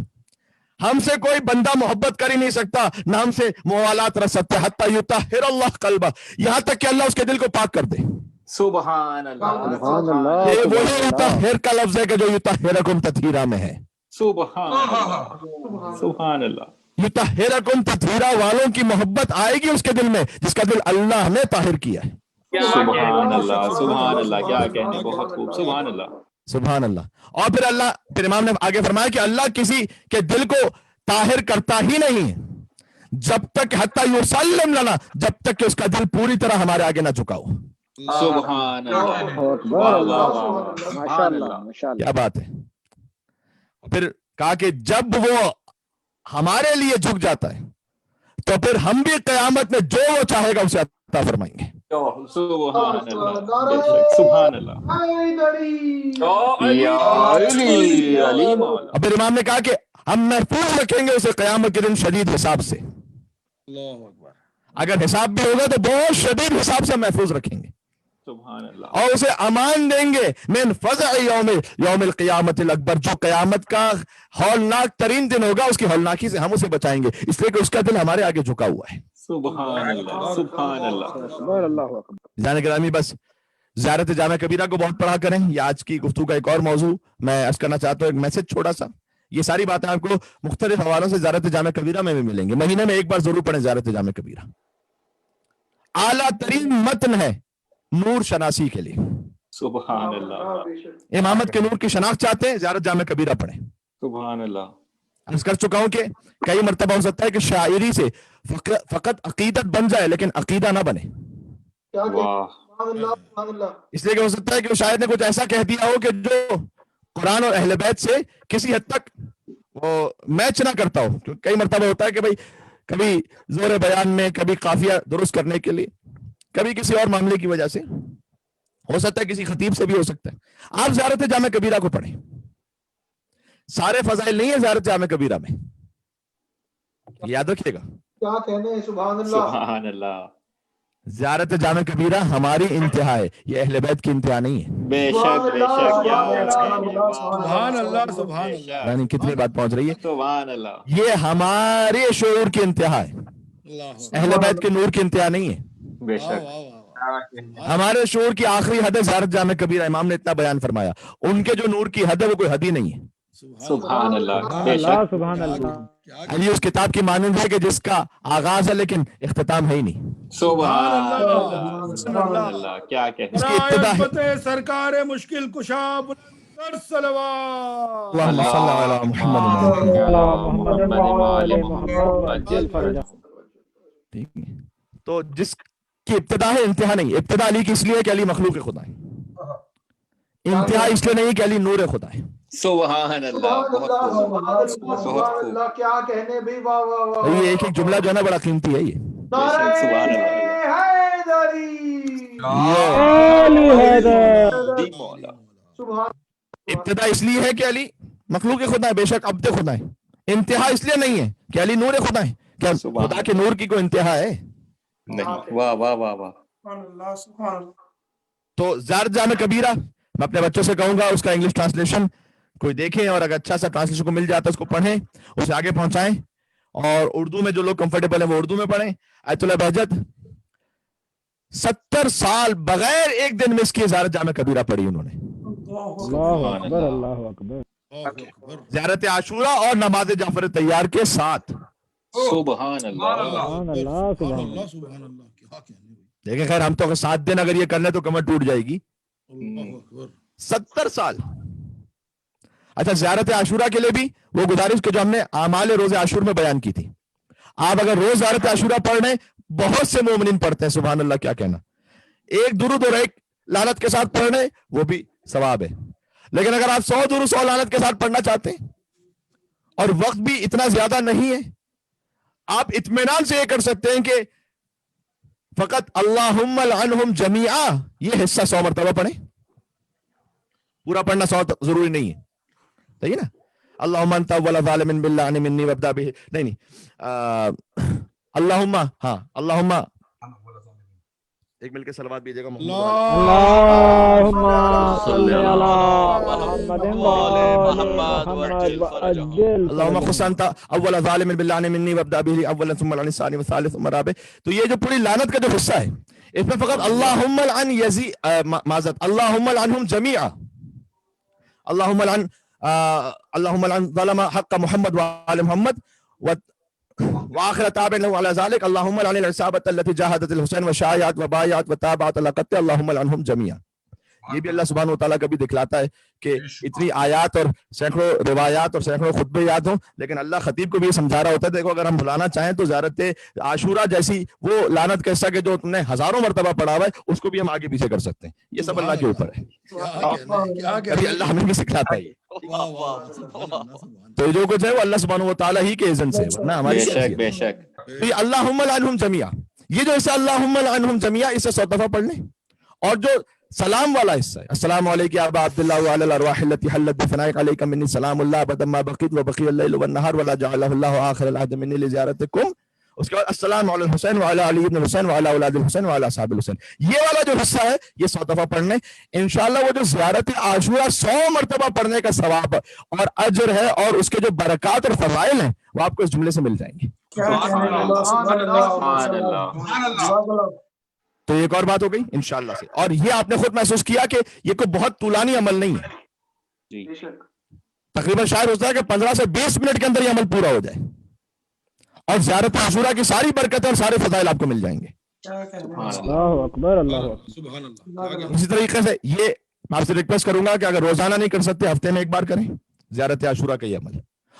ہم سے کوئی بندہ محبت کر ہی نہیں سکتا, نہ ہم سے موالات رکھ سکتے, حتی یطہر اللہ قلبہ, یہاں تک کہ اللہ اس کے دل کو پاک کر دے. سبحان اللہ, سبحان اللہ. یہ وہی یطہر کا لفظ ہے کہ جو یطہرکم تطہیرا میں ہے. سبحان اللہ, سبحان اللہ. یطہرکم تطہیرا والوں کی محبت آئے گی اس کے دل میں جس کا دل اللہ نے طاہر کیا ہے. سبحان اللہ, سبحان اللہ. کیا کہنے, بہت خوب. سبحان اللہ, سبحان اللہ. اور پھر امام نے آگے فرمایا کہ اللہ کسی کے دل کو طاہر کرتا ہی نہیں جب تک حتی یسلم لنا, جب تک کہ اس کا دل پوری طرح ہمارے آگے نہ جھکا ہو. سبحان اللہ. ماشاء اللہ, ماشاء اللہ. کیا بات ہے. پھر کہا کہ جب وہ ہمارے لیے جھک جاتا ہے تو پھر ہم بھی قیامت میں جو وہ چاہے گا اسے عطا فرمائیں گے. سبحان اللہ, سبحان اللہ. اور پھر امام نے کہا کہ ہم محفوظ رکھیں گے اسے قیامت کے دن شدید حساب سے. اللہ اکبر. اگر حساب بھی ہوگا تو بہت شدید حساب سے محفوظ رکھیں گے. سبحان اللہ. اور اسے امان دیں گے من فزع یوم القیامت الاکبر, جو قیامت کا ہولناک ترین دن ہوگا اس کی ہولناکی سے ہم اسے بچائیں گے, اس لیے کہ اس کا دل ہمارے آگے جھکا ہوا ہے. سبحان اللہ, سبحان اللہ. سبحان اللہ. جان گرامی, بس زیارت جامع کبیرہ کو بہت پڑھا کریں. یہ آج کی گفتگو کا ایک اور موضوع میں عرض کرنا چاہتا ہوں, ایک میسج چھوٹا سا. یہ ساری باتیں آپ کو مختلف حوالوں سے زیارت جامع کبیرہ میں بھی ملیں گے. مہینے میں ایک بار ضرور پڑھیں زیارت جامع کبیرہ. اعلیٰ ترین متن ہے نور شناسی کے لیے. سبحان اللہ. امامت کے نور کی شناخت چاہتے ہیں, زیارت جامع کبیرہ پڑھیں. سبحان اللہ. عرض کر چکا ہوں کہ کئی مرتبہ ہو سکتا ہے کہ شاعری سے فقط عقیدت بن جائے لیکن عقیدہ نہ بنے. اس لیے کہ ہو سکتا ہے کہ شاعر نے کچھ ایسا کہہ دیا ہو کہ جو قرآن اور اہل بیت سے کسی حد تک وہ میچ نہ کرتا ہو. کئی مرتبہ ہوتا ہے کہ بھائی کبھی زور بیان میں, کبھی قافیہ درست کرنے کے لیے, کبھی کسی اور معاملے کی وجہ سے, ہو سکتا ہے کسی خطیب سے بھی ہو سکتا ہے. آپ زیارت جامع کبیرہ کو پڑھیں. سارے فضائل نہیں ہیں زیارت جامع کبیرہ میں, یاد رکھیے گا. کیا کہنے, سبحان اللہ. سبحان اللہ. زیارت جامع کبیرہ ہماری انتہا ہے, یہ اہل بیت کی انتہا نہیں ہے. بے شک بے شک. سبحان اللہ سبحان اللہ. یعنی کتنی بات پہنچ رہی ہے. سبحان اللہ. یہ ہمارے شعور کی انتہا ہے, اہل بیت کے نور کی انتہا نہیں ہے. بے شک. ہمارے شعور کی آخری حد ہے زیارت جامع کبیرہ. امام نے اتنا بیان فرمایا, ان کے جو نور کی حد ہے وہ کوئی حد ہی نہیں ہے. سبحان اللہ. بے شک. سبحان اللہ. علی اس کتاب کی مانند ہے کہ جس کا آغاز ہے لیکن اختتام ہے ہی نہیں. سبحان اللہ. سبحان اللہ. کیا کہتے اس کی ابتدا ہے. سرکار مشکل کشا صلوات. اللہم صل علی محمد. تو جس کی ابتدا ہے انتہا نہیں. ابتدا علی کی اس لیے کہ علی مخلوق خدا ہے, انتہا اس لیے نہیں کہ علی نور خدا ہے. سبحان اللہ. بہت اللہ. کیا کہنے بھائی. واہ واہ واہ. یہ ایک ایک جملہ جو ہے نا بڑا قیمتی ہے. یہ سبحان اللہ. ابتدا اس لیے ہے کہ علی مخلوق خدا ہے, بے شک عبد خدا ہے. انتہا اس لیے نہیں ہے کہ علی نور خدا ہے. کیا خدا کے نور کی کوئی انتہا ہے؟ نہیں. واہ واہ واہ واہ. تو زیارت جامع کبیرہ میں اپنے بچوں سے کہوں گا اس کا انگلش ٹرانسلیشن کوئی دیکھیں, اور اگر اچھا سا ٹرانسلیشن کو مل جاتا ہے اس کو پڑھیں, اسے آگے پہنچائیں, اور اردو میں جو لوگ کمفرٹیبل ہیں وہ اردو میں پڑھیں. آیت اللہ بہجت 70 سال بغیر ایک دن مس کیے زیارت جامع کبیرہ پڑھی انہوں نے. اللہ اکبر. اللہ اکبر. زیارت عاشورہ اور نماز جعفر طیار کے ساتھ. سبحان اللہ. سبحان اللہ. سبحان اللہ. سبحان اللہ. کیا کہنے. دیکھیں خیر ہم تو 7 دن اگر یہ کر لیں تو کمر ٹوٹ جائے گی. 70 سال. اچھا زیارت عاشورہ کے لیے بھی وہ گزارش کہ جو ہم نے اعمال روز عاشور میں بیان کی تھی, آپ اگر روز زیارت عاشورہ پڑھ رہے ہیں, بہت سے مومنین پڑھتے ہیں, سبحان اللہ کیا کہنا, ایک درود اور ایک لعنت کے ساتھ پڑھ رہے ہیں وہ بھی ثواب ہے. لیکن اگر آپ 100 درود 100 لعنت کے ساتھ پڑھنا چاہتے ہیں اور وقت بھی اتنا زیادہ نہیں ہے, آپ اطمینان سے یہ کر سکتے ہیں کہ فقط اللہم لعنہم جمیعا یہ حصہ 100 مرتبہ پڑھیں. پورا پڑھنا 100 ضروری نہیں ہے, صحیح نا. اللہم انت اول ظالم باللعن منی وابدأ به, نہیں اللہم, ہاں اللہم, ایک مل کے صلوات بھیجے گا. اللہم صلی علی محمد وعجل. اللہم خص انت اول ظالم باللعن منی وابدأ به اولا ثم لعن الثانی والثالث ثم الرابع. تو یہ جو پوری لعنت کا جو حصہ ہے اس میں فقط اللہم لعن معذرت اللہم لعنہم جمیعا, اللہم لعن اللہم لعن ظلم حق محمد وآل محمد وآخر تابع له على ذلك اللهم لعن العصابة التي جاهدت الحسين وشايعت وبايعت وتابعت القتل اللهم لعنهم جميعا. یہ بھی اللہ سبحانہ وتعالیٰ کبھی دکھلاتا ہے کہ اتنی آیات اور سینکڑوں روایات اور سینکڑوں خطبے یاد ہوں, لیکن اللہ خطیب کو بھی سمجھا رہا ہوتا ہے دیکھو اگر ہم بلانا چاہیں تو زیارت عاشورہ جیسی وہ لعنت کا حصہ کہ جو تم نے ہزاروں مرتبہ پڑھا ہوا ہے اس کو بھی ہم آگے پیچھے کر سکتے ہیں. یہ سب اللہ کے اوپر ہے, کبھی اللہ ہمیں بھی سکھلاتا ہے. تو جو کچھ ہے وہ اللہ سبحانہ وتعالیٰ ہی کے اذن سے, ورنہ ہماری بے شک. اللہم لعنہم جمیعا, یہ جو حصہ اللہم لعنہم جمیعا اسے 100 دفعہ پڑھ لیں. اور جو سلام والا حصہ ہے السلام علیکم یا ابا عبداللہ وعلی الارواح التي حلت بثنائك علیکم منی سلام اللہ ابدا ما بقیت وبقی اللیل والنہار ولا جعلہ اللہ آخر العہد منی لزیارتکم. اس کے بعد السلام علی الحسین وعلی علی ابن الحسین وعلی اولاد الحسین وعلی اصحاب الحسین. یہ والا جو حصہ ہے یہ 100 دفعہ پڑھنے. انشاءاللہ وہ جو زیارت عاشورہ 100 مرتبہ پڑھنے کا ثواب اور اجر ہے اور اس کے جو برکات اور فضائل ہیں وہ آپ کو اس جملے سے مل جائیں گے. تو ایک اور بات ہو گئی انشاءاللہ سے. اور یہ آپ نے خود محسوس کیا کہ یہ کوئی بہت طولانی عمل نہیں ہے. جی تقریباً شاید ہوتا ہے کہ 15 سے 20 منٹ کے اندر یہ عمل پورا ہو جائے اور زیارت عاشورہ کی ساری برکتیں اور سارے فضائل آپ کو مل جائیں گے. اللہ اکبر اللہ اکبر. سبحان اللہ. اسی طریقے سے یہ میں آپ سے ریکویسٹ کروں گا کہ اگر روزانہ نہیں کر سکتے ہفتے میں ایک بار کریں زیارت عاشورہ کا یہ عمل,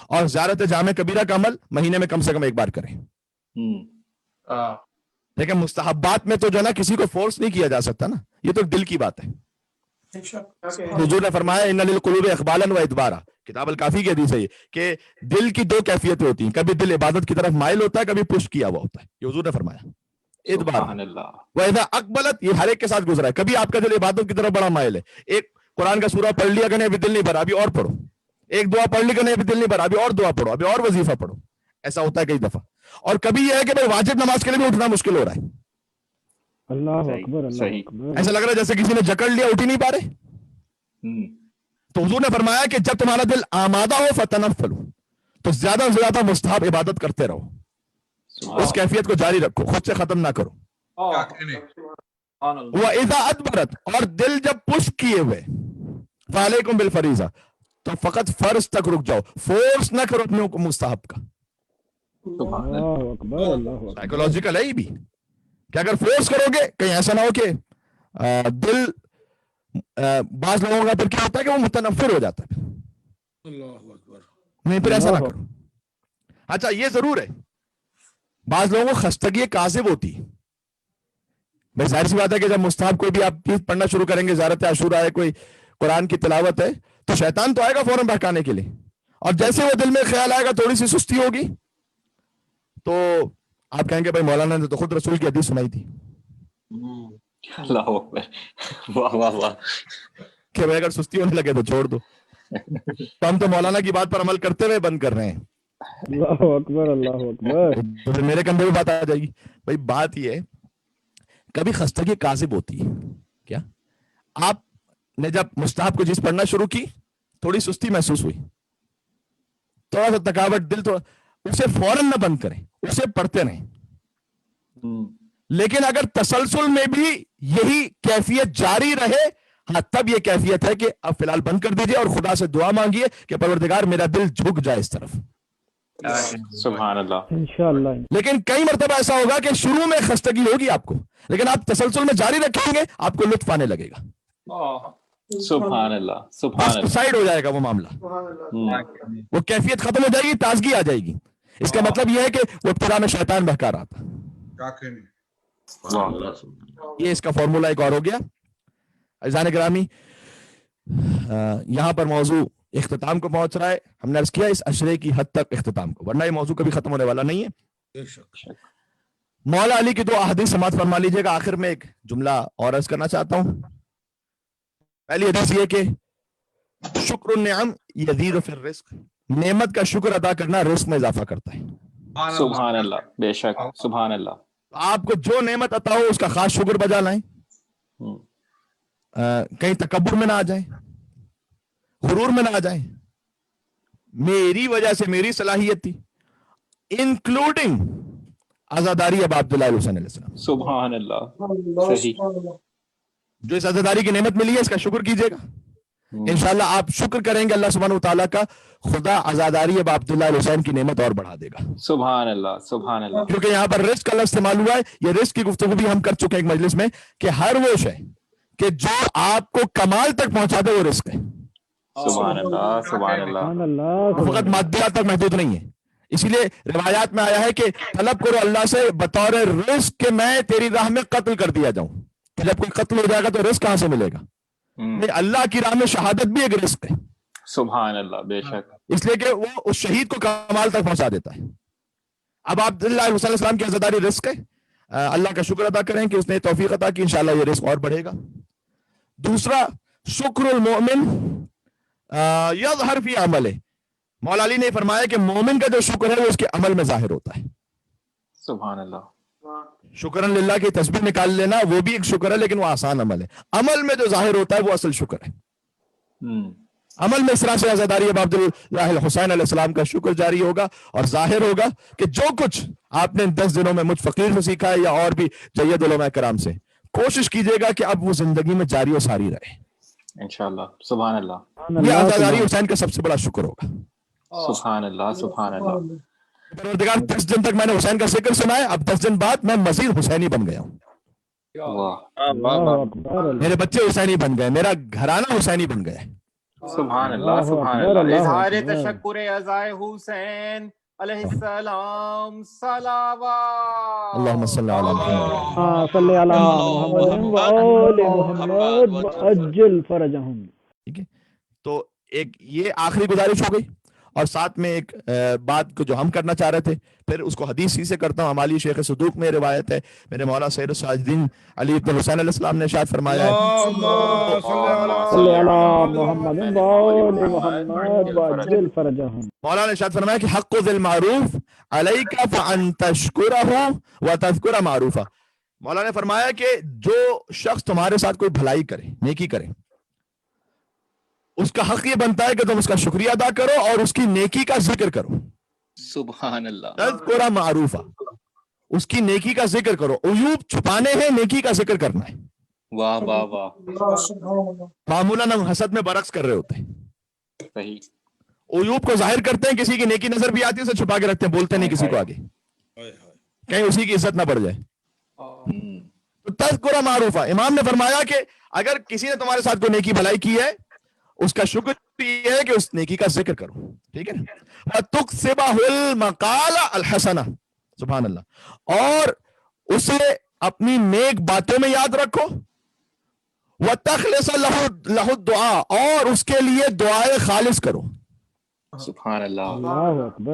اور زیارت جامع کبیرہ کا عمل مہینے میں کم سے کم ایک بار کریں. لیکن مستحبات میں تو جو ہے نا کسی کو فورس نہیں کیا جا سکتا نا, یہ تو دل کی بات ہے. حضور نے فرمایا ان للقلوب اقبالا و ادبارا, کتاب الکافی کی حدیث ہے یہ کہ دل کی دو کیفیتیں ہوتی ہیں, کبھی دل عبادت کی طرف مائل ہوتا ہے, کبھی پش کیا ہوا ہوتا ہے. یہ حضور نے فرمایا ادبار وَإِذَا اقبلت, یہ ہر ایک کے ساتھ گزرا ہے. کبھی آپ کا دل عبادت کی طرف بڑا مائل ہے, ایک قرآن کا سورہ پڑھ لیا کرنے ابھی دل نہیں بھرا, ابھی اور پڑھو. ایک دعا پڑھ لی کرنے ابھی دل نہیں بھرا, ابھی اور دعا پڑھو, ابھی اور وظیفہ پڑھو. ایسا ہوتا ہے کئی دفعہ. اور کبھی یہ ہے کہ بھائی واجب نماز کے لیے بھی اٹھنا مشکل ہو رہا ہے. اللہ اکبر اللہ اکبر. ایسا لگ رہا ہے جیسے کسی نے جکڑ لیا, اٹھ ہی نہیں پا رہے. تو حضور نے فرمایا کہ جب تمہارا دل آمادہ ہو فتنفلوا, تو زیادہ سے زیادہ مستحب عبادت کرتے رہو. اس کیفیت کو جاری رکھو, خود سے ختم نہ کرو. وَإِذَا أَدْبَرَتْ, اور دل جب پش کیے ہوئے, فَعَلَيْكُمْ بِالْفَرِيضَةِ, تو فقط فرض تک رک جاؤ, فورس نہ کرو اپنے کو مستحب کا. اللہ اکبر اللہ اکبر. سائیکولوجیکل ہے یہ بھی کہ اگر فورس کرو گے کہیں ایسا نہ ہو کہ دل بعض لوگوں کا پھر کیا ہوتا ہے کہ وہ متنفر ہو جاتا ہے. اللہ اکبر. نہیں, پھر ایسا نہ کرو. اچھا یہ ضرور ہے بعض لوگوں کو خستگی کاذب ہوتی ہے. بھائی ظاہر سی بات ہے کہ جب مستحب کوئی بھی آپ چیز پڑھنا شروع کریں گے, زیارت عاشورہ ہے, کوئی قرآن کی تلاوت ہے, تو شیطان تو آئے گا فوراً بہکانے کے لیے. اور جیسے وہ دل میں خیال آئے گا تھوڑی سی سستی ہوگی, تو آپ کہیں گے بھائی مولانا نے تو خود رسول کی حدیث سنائی تھی. اللہ اکبر. واہ واہ واہ. کہ بھائی اگر سستی ہونے لگے تو چھوڑ دو. تو ہم تو مولانا کی بات پر عمل کرتے ہوئے بند کر رہے ہیں. اللہ اکبر اللہ اکبر. تو میرے کندھے پہ بات آ جائے گی. بھائی بات یہ ہے کبھی خستگی کاذب ہوتی ہے. کیا آپ نے جب مستحب کو چیز پڑھنا شروع کی, تھوڑی سستی محسوس ہوئی, تھوڑا سا تھکاوٹ, دل تھوڑا, اسے فوراً نہ بند کریں, اسے پڑھتے رہیں. لیکن اگر تسلسل میں بھی یہی کیفیت جاری رہے, ہاں تب یہ کیفیت ہے کہ اب فی الحال بند کر دیجئے اور خدا سے دعا مانگیے کہ پروردگار میرا دل جھک جائے اس طرف. سبحان اللہ. انشاءاللہ. لیکن کئی مرتبہ ایسا ہوگا کہ شروع میں خستگی ہوگی آپ کو, لیکن آپ تسلسل میں جاری رکھیں گے, آپ کو لطف آنے لگے گا. سبحان اللہ. سبحان اللہ. سائڈ ہو جائے گا وہ معاملہ, وہ کیفیت ختم ہو جائے گی, تازگی آ جائے گی. اس کا مطلب یہ ہے کہ وہ ابتدا میں شیطان بہکا رہا تھا. یہ اس کا فارمولا ایک اور ہو گیا. عزیزان گرامی, یہاں پر موضوع اختتام کو پہنچ رہا ہے. ہم نے عرض کیا اس عشرے کی حد تک اختتام کو, ورنہ یہ موضوع کبھی ختم ہونے والا نہیں ہے. مولا علی کی دو احادیث سماعت فرما لیجیے گا. آخر میں ایک جملہ اور عرض کرنا چاہتا ہوں. پہلی حدیث یہ کہ شکر النعم یزید فی الرزق, نعمت کا شکر ادا کرنا رزق میں اضافہ کرتا ہے. سبحان اللہ. بے شک. سبحان اللہ. آپ کو جو نعمت عطا ہو اس کا خاص شکر بجا لائیں. کہیں تکبر میں نہ آ جائیں, غرور میں نہ آ جائیں. میری وجہ سے میری صلاحیت تھی, انکلوڈنگ عزاداری اب عبداللہ حسین علیہ السلام. سبحان اللہ. صحیح. جو اس عزاداری کی نعمت ملی ہے اس کا شکر کیجئے گا. انشاءاللہ آپ شکر کریں گے اللہ سبحانہ وتعالیٰ کا, خدا عزاداری اب عبداللہ علیہ السلام کی نعمت اور بڑھا دے گا. سبحان اللہ. سبحان اللہ. کیونکہ یہاں پر رزق کا لفظ استعمال ہوا ہے. یہ رزق کی گفتگو بھی ہم کر چکے ہیں ایک مجلس میں کہ ہر وہ شے کہ جو آپ کو کمال تک پہنچا دے وہ رزق ہے. سبحان اللہ. سبحان اللہ. فقط مادیات تک محدود نہیں ہے. اسی لیے روایات میں آیا ہے کہ طلب کرو اللہ سے بطور رزق کہ میں تیری راہ میں قتل کر دیا جاؤں. کہ جب کوئی قتل ہو جائے گا تو رزق کہاں سے ملے گا؟ اللہ کی راہ میں شہادت بھی ایک رزق ہے. سبحان اللہ. بے شک. اس لیے کہ وہ اس شہید کو کمال تک پہنچا دیتا ہے. اب عبداللہ علیہ السلام کی عزاداری رزق ہے. اللہ کا شکر ادا کریں کہ اس نے توفیق عطا کی, انشاءاللہ یہ رزق اور بڑھے گا. دوسرا, شکر المؤمن یظہر فی عملہ. مولا علی نے فرمایا کہ مومن کا جو شکر ہے وہ اس کے عمل میں ظاہر ہوتا ہے. سبحان اللہ. شکرن للہ کی تسبیح نکال لینا وہ بھی ایک شکر ہے, لیکن وہ آسان عمل ہے. عمل میں جو ظاہر ہوتا ہے وہ اصل شکر ہے. عمل میں اس طرح سے عزاداری اب عبداللہ حسین علیہ السلام کا شکر جاری ہوگا اور ظاہر ہوگا کہ جو کچھ آپ نے 10 دنوں میں مجھ فقیر سے سیکھا ہے یا اور بھی جید علماء کرام سے, کوشش کیجیے گا کہ اب وہ زندگی میں جاری و ساری رہے. انشاءاللہ. سبحان اللہ. یہ عزاداری حسین کا سب سے بڑا شکر ہوگا. سبحان اللہ. سبحان اللہ. پروردگار 10 دن تک میں نے حسین کا ذکر سنا ہے, اب 10 دن بعد میں مزید حسینی بن گیا ہوں. میرے بچے حسینی بن گئے, میرا گھرانہ حسینی بن گیا. سبحان اللہ. سبحان اللہ. اظہار تشکر عزائے حسین علیہ السلام صلوات. اللہم صلی علی محمد. صلی علی محمد وآل محمد وعجل فرجہم. ٹھیک ہے, تو ایک یہ آخری گزارش ہو گئی, اور ساتھ میں ایک بات کو جو ہم کرنا چاہ رہے تھے, پھر اس کو حدیث ہی سے کرتا ہوں. ہماری شیخ صدوق میں روایت ہے, میرے مولا سید الساجدین علی بن حسین علیہ السلام نے ارشاد فرمایا ہے, صلی علی محمد وآل محمد وعجل فرجہم. مولا نے ارشاد فرمایا کہ حق ذی المعروف علیک فان تشکرہ وتذکر معروفہ. مولا نے فرمایا کہ جو شخص تمہارے ساتھ کوئی بھلائی کرے, نیکی کرے, اس کا حق یہ بنتا ہے کہ تم اس کا شکریہ ادا کرو اور اس کی نیکی کا ذکر کرو. سبحان اللہ. تذکر معروفہ, اس کی نیکی کا ذکر کرو. عیوب چھپانے ہیں, نیکی کا ذکر کرنا ہے. واہ واہ واہ. معمولاً ہم حسد میں برعکس کر رہے ہوتے ہیں, صحیح. عیوب کو ظاہر کرتے ہیں, کسی کی نیکی نظر بھی آتی ہے اسے چھپا کے رکھتے ہیں, بولتے نہیں کسی کو آگے, کہیں اسی کی عزت نہ بڑھ جائے. تو تذکر معروفہ, امام نے فرمایا کہ اگر کسی نے تمہارے ساتھ کوئی نیکی بھلائی کی ہے, اس کا شکر یہ ہے کہ اس نیکی کا ذکر کرو. ٹھیک ہے نا. وَتُقْسِبَهُ الْمَقَالَ الْحَسَنَ. سبحان اللہ. اور اسے اپنی نیک باتوں میں یاد رکھو. وَتَخْلِصَ لَهُ الدُّعَاء, اور اس کے لیے دعائے خالص کرو. سبحان اللہ.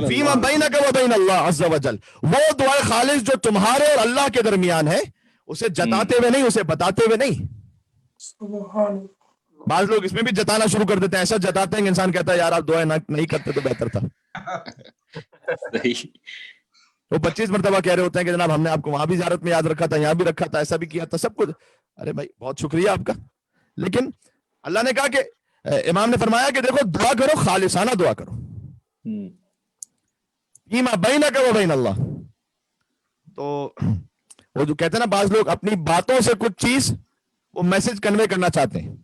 فِيمَا بَيْنَكَ وَبَيْنَ اللَّهِ عَزَّ وَجَلَّ, وہ دعائے خالص جو تمہارے اور اللہ کے درمیان ہے, اسے جتاتے ہوئے نہیں, اسے بتاتے ہوئے نہیں. بعض لوگ اس میں بھی جتانا شروع کر دیتے ہیں, ایسا جتاتے ہیں کہ انسان کہتا ہے یار آپ دعائیں نہیں کرتے تو بہتر تھا. وہ 25 مرتبہ کہہ رہے ہوتے ہیں کہ جناب ہم نے آپ کو وہاں بھی زیارت میں یاد رکھا تھا, یہاں بھی رکھا تھا, ایسا بھی کیا تھا, سب کچھ. ارے بھائی بہت شکریہ آپ کا, لیکن اللہ نے کہا کہ امام نے فرمایا کہ دیکھو دعا کرو, خالصانہ دعا کرو. فیما بینک و بین اللہ. تو وہ جو کہتے ہیں نا, بعض لوگ اپنی باتوں سے کچھ چیز وہ میسج کنوے کرنا چاہتے ہیں,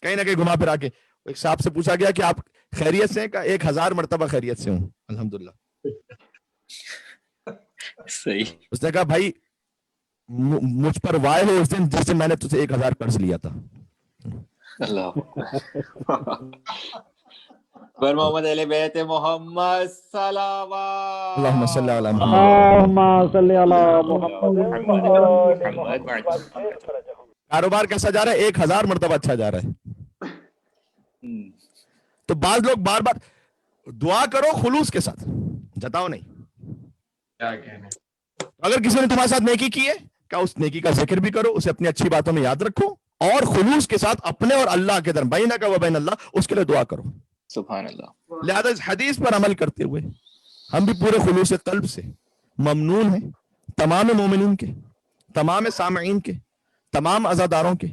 کہیں نہ کہیں گھما پھرا کے. ایک صاحب سے پوچھا گیا کہ آپ خیریت سے ہیں, کہ 1000 مرتبہ خیریت سے ہوں الحمدللہ. صحیح. اس نے کہا بھائی مجھ پر وائے ہو اس دن جس دن میں نے تجھے 1000 قرض لیا تھا. اللہ. پر محمد علی بیت محمد صلوات. اللہم صلی علی محمد. اللہم صلی علی محمد. کاروبار کیسا جا رہا ہے؟ 1000 مرتبہ اچھا جا رہا ہے. تو بعض لوگ بار بار دعا کرو خلوص کے ساتھ, جتاؤ نہیں. اگر کسی نے تمہارے ساتھ نیکی کی ہے, کیا اس نیکی کا ذکر بھی کرو, اسے اپنی اچھی باتوں میں یاد رکھو, اور خلوص کے ساتھ اپنے اور اللہ کے درمیان بینک و بین اللہ, اس کے لیے دعا کرو. سبحان اللہ. لہذا اس حدیث پر عمل کرتے ہوئے ہم بھی پورے خلوص قلب سے ممنون ہیں تمام مومنین کے, تمام سامعین کے, تمام عزاداروں کے,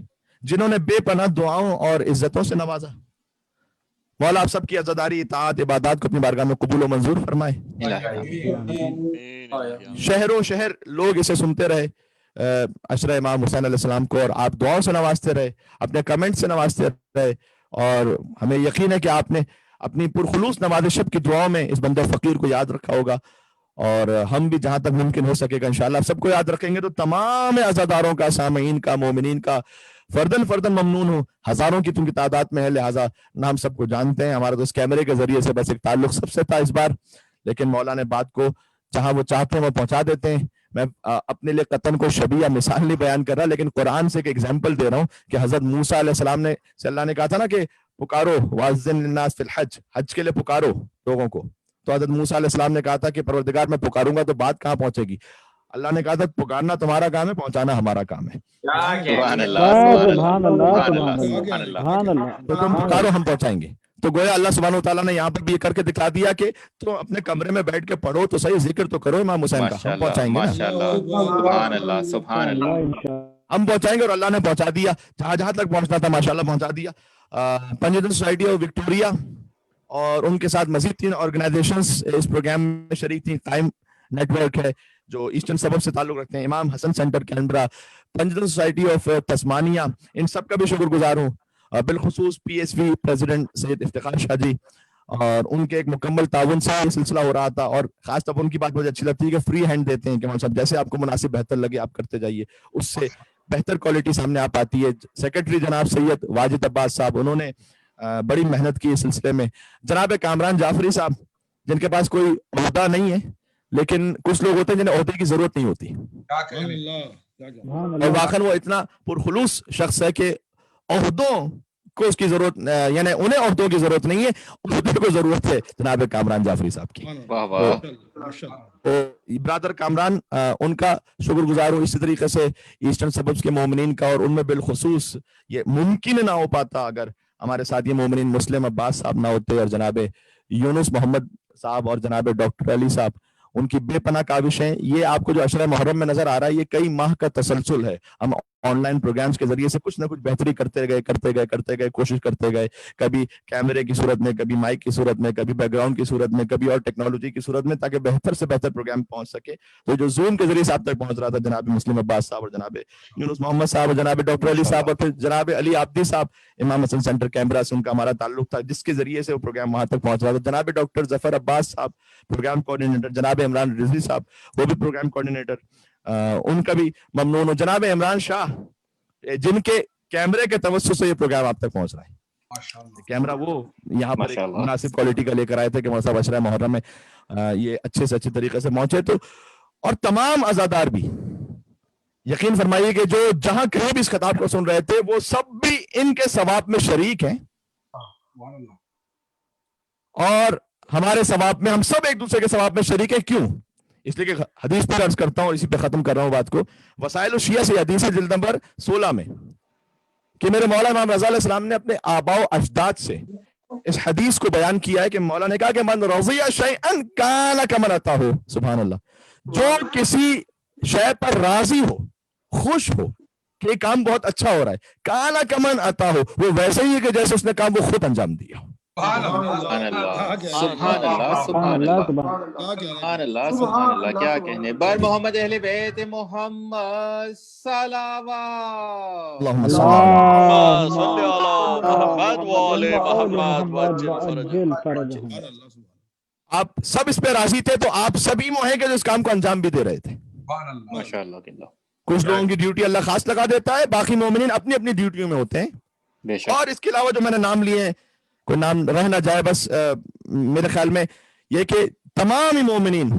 جنہوں نے بے پناہ دعاؤں اور عزتوں سے نوازا. مولا آپ سب کی عزاداری, اطاعت, عبادات کو اپنی بارگاہ میں قبول و منظور فرمائے. شہر و شہر لوگ اسے سنتے رہے, عشرہ امام حسین علیہ السلام کو, اور آپ دعاؤں سے نوازتے رہے, اپنے کمنٹ سے نوازتے رہے, اور ہمیں یقین ہے کہ آپ نے اپنی پرخلوص نوازشت کی دعاؤں میں اس بندے فقیر کو یاد رکھا ہوگا, اور ہم بھی جہاں تک ممکن ہو سکے گا انشاءاللہ سب کو یاد رکھیں گے. تو تمام عزاداروں کا, سامعین کا, مومنین کا فردن فردن ممنون ہوں. ہزاروں کی تم کی تعداد میں ہے, لہٰذا نام سب کو جانتے ہیں. ہمارا تو اس کیمرے کے ذریعے سے بس ایک تعلق سب سے تھا اس بار, لیکن مولا نے بات کو جہاں وہ چاہتے ہیں وہ پہنچا دیتے ہیں. میں اپنے لیے قطن کو شبیہ مثال نہیں بیان کر رہا, لیکن قرآن سے ایک ایگزامپل دے رہا ہوں کہ حضرت موسیٰ علیہ السلام نے سے اللہ نے کہا تھا نا کہ پکارو وَأَذِّن لِلنَّاسِ فِي الْحَجِّ, حج کے لیے پکارو لوگوں کو. تو حضرت موسیٰ علیہ السلام نے کہا تھا کہ پروردگار میں پکاروں گا تو بات کہاں پہنچے گی؟ اللہ نے کہا تھا پکارنا تمہارا کام ہے, پہنچانا ہمارا کام ہے. سبحان اللہ. سبحان اللہ. سبحان اللہ. تو تم پکارو, ہم پہنچائیں گے. تو گویا اللہ سبحانہ وتعالیٰ نے یہاں پر بھی یہ کر کے دکھا دیا کہ تم اپنے کمرے میں بیٹھ کے پڑھو تو صحیح, ذکر تو کرو امام حسین کا, ہم پہنچائیں گے. سبحان اللہ. سبحان اللہ. ہم پہنچائیں گے, اور اللہ نے پہنچا دیا جہاں جہاں تک پہنچنا تھا ماشاءاللہ پہنچا دیا. پنجتن سوسائٹی آف وکٹوریا اور ان کے ساتھ مزید 3 آرگنائزیشنز اس پروگرام میں شریک تھیں. قائم نیٹ ورک ہے, جو ایسٹرن سبب سے تعلق رکھتے ہیں، امام حسن سینٹر کینبرا، پنجتن سوسائٹی آف تسمانیہ، ان سب کا بھی شکر گزار ہوں، بالخصوص پی ایس وی پریزیڈنٹ سید افتخار شاہ جی، اور ان کے ایک مکمل تعاون سے یہ سلسلہ ہو رہا تھا. اور خاص طور پر ان کی بات مجھے اچھی لگتی ہے کہ فری ہینڈ دیتے ہیں کہ صاحب جیسے آپ کو مناسب بہتر لگے آپ کرتے جائیے، اس سے بہتر کوالٹی سامنے آپ آتی ہے. سیکرٹری جناب سید واجد عباس صاحب، انہوں نے بڑی محنت کی اس سلسلے میں. جناب کامران جعفری صاحب جن کے پاس کوئی عہدہ نہیں ہے، لیکن کچھ لوگ ہوتے ہیں جنہیں عہدے کی ضرورت نہیں ہوتی، اور واقعا وہ اتنا پرخلوص شخص ہے کہ عہدوں کو اس کی ضرورت، یعنی انہیں عہدوں کی ضرورت نہیں ہے، عہدوں کو ضرورت ہے جناب کامران جعفری صاحب کی. برادر کامران ان کا شکر گزار ہوں. اسی طریقے سے ایسٹرن سببز کے مومنین کا، اور ان میں بالخصوص یہ ممکن نہ ہو پاتا اگر ہمارے ساتھ یہ مومنین مسلم عباس صاحب نہ ہوتے، اور جناب یونس محمد صاحب اور جناب ڈاکٹر علی صاحب، ان کی بے پناہ کاوشیں. یہ آپ کو جو عشرہ محرم میں نظر آ رہا ہے یہ کئی ماہ کا تسلسل ہے. ہم آن لائن پروگرامز کے ذریعے سے کچھ نہ کچھ بہتری کرتے گئے کوشش کرتے گئے، کبھی کیمرے کی صورت میں، کبھی مائک کی صورت میں، کبھی بیک گراؤنڈ کی صورت میں، کبھی اور ٹیکنالوجی کی صورت میں، تاکہ بہتر سے بہتر پروگرام پہنچ سکے. تو جو زوم کے ذریعے سے آپ تک پہنچ رہا تھا جناب مسلم عباس صاحب اور جناب یونس محمد صاحب اور جناب ڈاکٹر علی صاحب اور پھر جناب علی عابدی صاحب امام حسن سینٹر کینبرا سے ان کا ہمارا تعلق تھا، جس کے ذریعے سے وہ پروگرام وہاں تک پہنچ رہا تھا. جناب ڈاکٹر ظفر عباس صاحب پروگرام کوآرڈینیٹر، جناب عمران رضوی صاحب وہ بھی پروگرام کوآرڈینیٹر، ان کا بھی ممنون ہوں. جناب عمران شاہ جن کے کیمرے کے توسط سے یہ پروگرام آپ تک پہنچ رہا ہے. کیمرہ وہ یہاں پر ایک مناسب کوالٹی کا لے کر آئے تھے کہ صاحب عشرہ محرم میں یہ اچھے سے اچھے طریقے سے پہنچے. تو اور تمام عزادار بھی یقین فرمائیے کہ جو جہاں کہیں بھی اس خطاب کو سن رہے تھے وہ سب بھی ان کے ثواب میں شریک ہیں، اور ہمارے ثواب میں ہم سب ایک دوسرے کے ثواب میں شریک ہیں. کیوں؟ اس لیے کہ حدیث پر عرض کرتا ہوں اور اسی پہ ختم کر رہا ہوں بات کو. وسائل الشیعہ سے حدیث ہے جلد نمبر 16 میں کہ میرے مولا امام رضا علیہ السلام نے اپنے آباء و اجداد سے اس حدیث کو بیان کیا ہے کہ مولا نے کہا کہ من رضی شیئا کان کمن اتاہ. سبحان اللہ. جو کسی شے پر راضی ہو، خوش ہو کہ یہ کام بہت اچھا ہو رہا ہے، کان کمن اتاہ، وہ ویسے ہی ہے کہ جیسے اس نے کام وہ خود انجام دیا. سبحان اللہ سبحان اللہ سبحان اللہ سبحان اللہ سبحان اللہ. کیا کہنے. بر محمد اہل بیت محمد صلوات. اللہم صلی علی محمد وآل محمد وعجل فرجہم. آپ سب اس پہ راضی تھے تو آپ سبھی وہ ہیں کہ جو اس کام کو انجام بھی دے رہے تھے. ماشاءاللہ. کچھ لوگوں کی ڈیوٹی اللہ خاص لگا دیتا ہے، باقی مومنین اپنی اپنی ڈیوٹیوں میں ہوتے ہیں. بے شک. اور اس کے علاوہ جو میں نے نام لیے ہیں، کوئی نام رہ نہ جائے، بس میرے خیال میں یہ کہ تمام ہی مومنین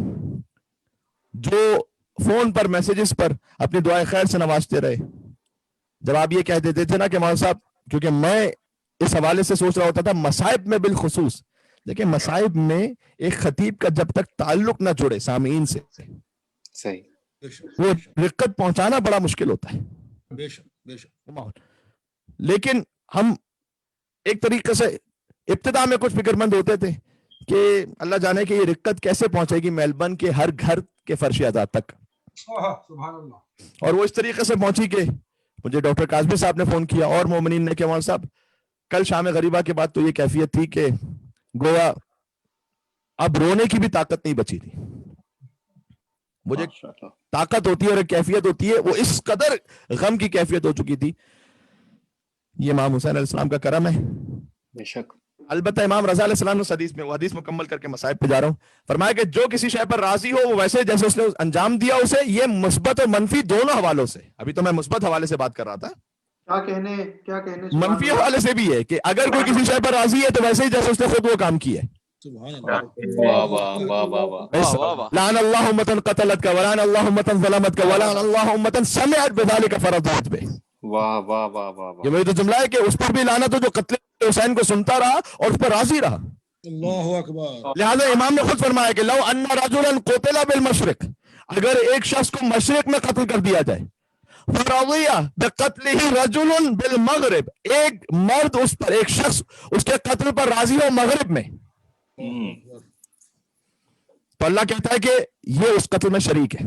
جو فون پر میسیجز پر اپنی دعائے خیر سے نوازتے رہے. جب آپ یہ کہہ دیتے تھے نا کہ مولانا صاحب، کیونکہ میں اس حوالے سے سوچ رہا ہوتا تھا مصائب میں بالخصوص، لیکن مصائب میں ایک خطیب کا جب تک تعلق نہ جڑے سامعین سے، صحیح، وہ رقت پہنچانا بڑا مشکل ہوتا ہے. بے شک بے شک. لیکن ہم ایک طریقے سے ابتدا میں کچھ فکر مند ہوتے تھے کہ اللہ جانے کہ یہ رقت کیسے پہنچے گی میلبرن کے ہر گھر کے فرش آزاد تک. سبحان اللہ. اور وہ اس طریقے سے پہنچی کہ مجھے ڈاکٹر کاظمی صاحب نے فون کیا اور مومنین نے کہ مولانا صاحب کل شام غریبہ کے بعد تو یہ کیفیت تھی کہ گویا اب رونے کی بھی طاقت نہیں بچی تھی. مجھے طاقت ہوتی ہے اور ایک کیفیت ہوتی ہے، وہ اس قدر غم کی کیفیت ہو چکی تھی. یہ امام حسین علیہ السلام کا کرم ہے. بے شک. البتہ امام رضا علیہ السلام نے حدیث میں، وہ حدیث مکمل کر کے مصائب پہ جا رہا ہوں، فرمایا کہ جو کسی شے پر راضی ہو وہ ویسے جیسے اس نے انجام دیا اسے. یہ مثبت اور منفی دونوں حوالوں سے، ابھی تو میں مثبت حوالے سے بات کر رہا تھا، کیا کہنے منفی حوالے سے بھی ہے کہ اگر کوئی کسی شے پر راضی ہے تو ویسے ہی جیسے اس نے خود وہ کام کیا ہے. لعن اللہ امتن قتلت کا، ولعن اللہ امتن ظلمت کا، ولعن اللہ امتن سمعت بذلک فرضات بہ. واہ واہ واہ واہ. یہ وہی تو جملہ ہے کہ اس پر بھی لعنت ہو جو قتل حسین کو سنتا رہا اور اس پر راضی رہا. اللہ اکبر. لہذا امام نے خود فرمایا کہ لو ان رجلا قتل بالمشرق، اگر ایک شخص کو مشرق میں قتل کر دیا جائے، فرضی بقتلہ رجل بالمغرب، ایک مرد اس پر، ایک شخص اس کے قتل پر راضی ہو مغرب میں، تو اللہ کہتا ہے کہ یہ اس قتل میں شریک ہے.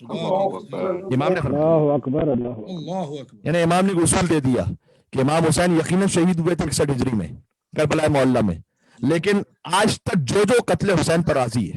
امام نے اللہ اکبر. اللہ اکبر. یعنی امام نے اصول دے دیا کہ امام حسین یقیناً شہید ہوئے تھے 61 ہجری میں کربلا معلیٰ میں، لیکن آج تک جو قتل حسین پر راضی ہے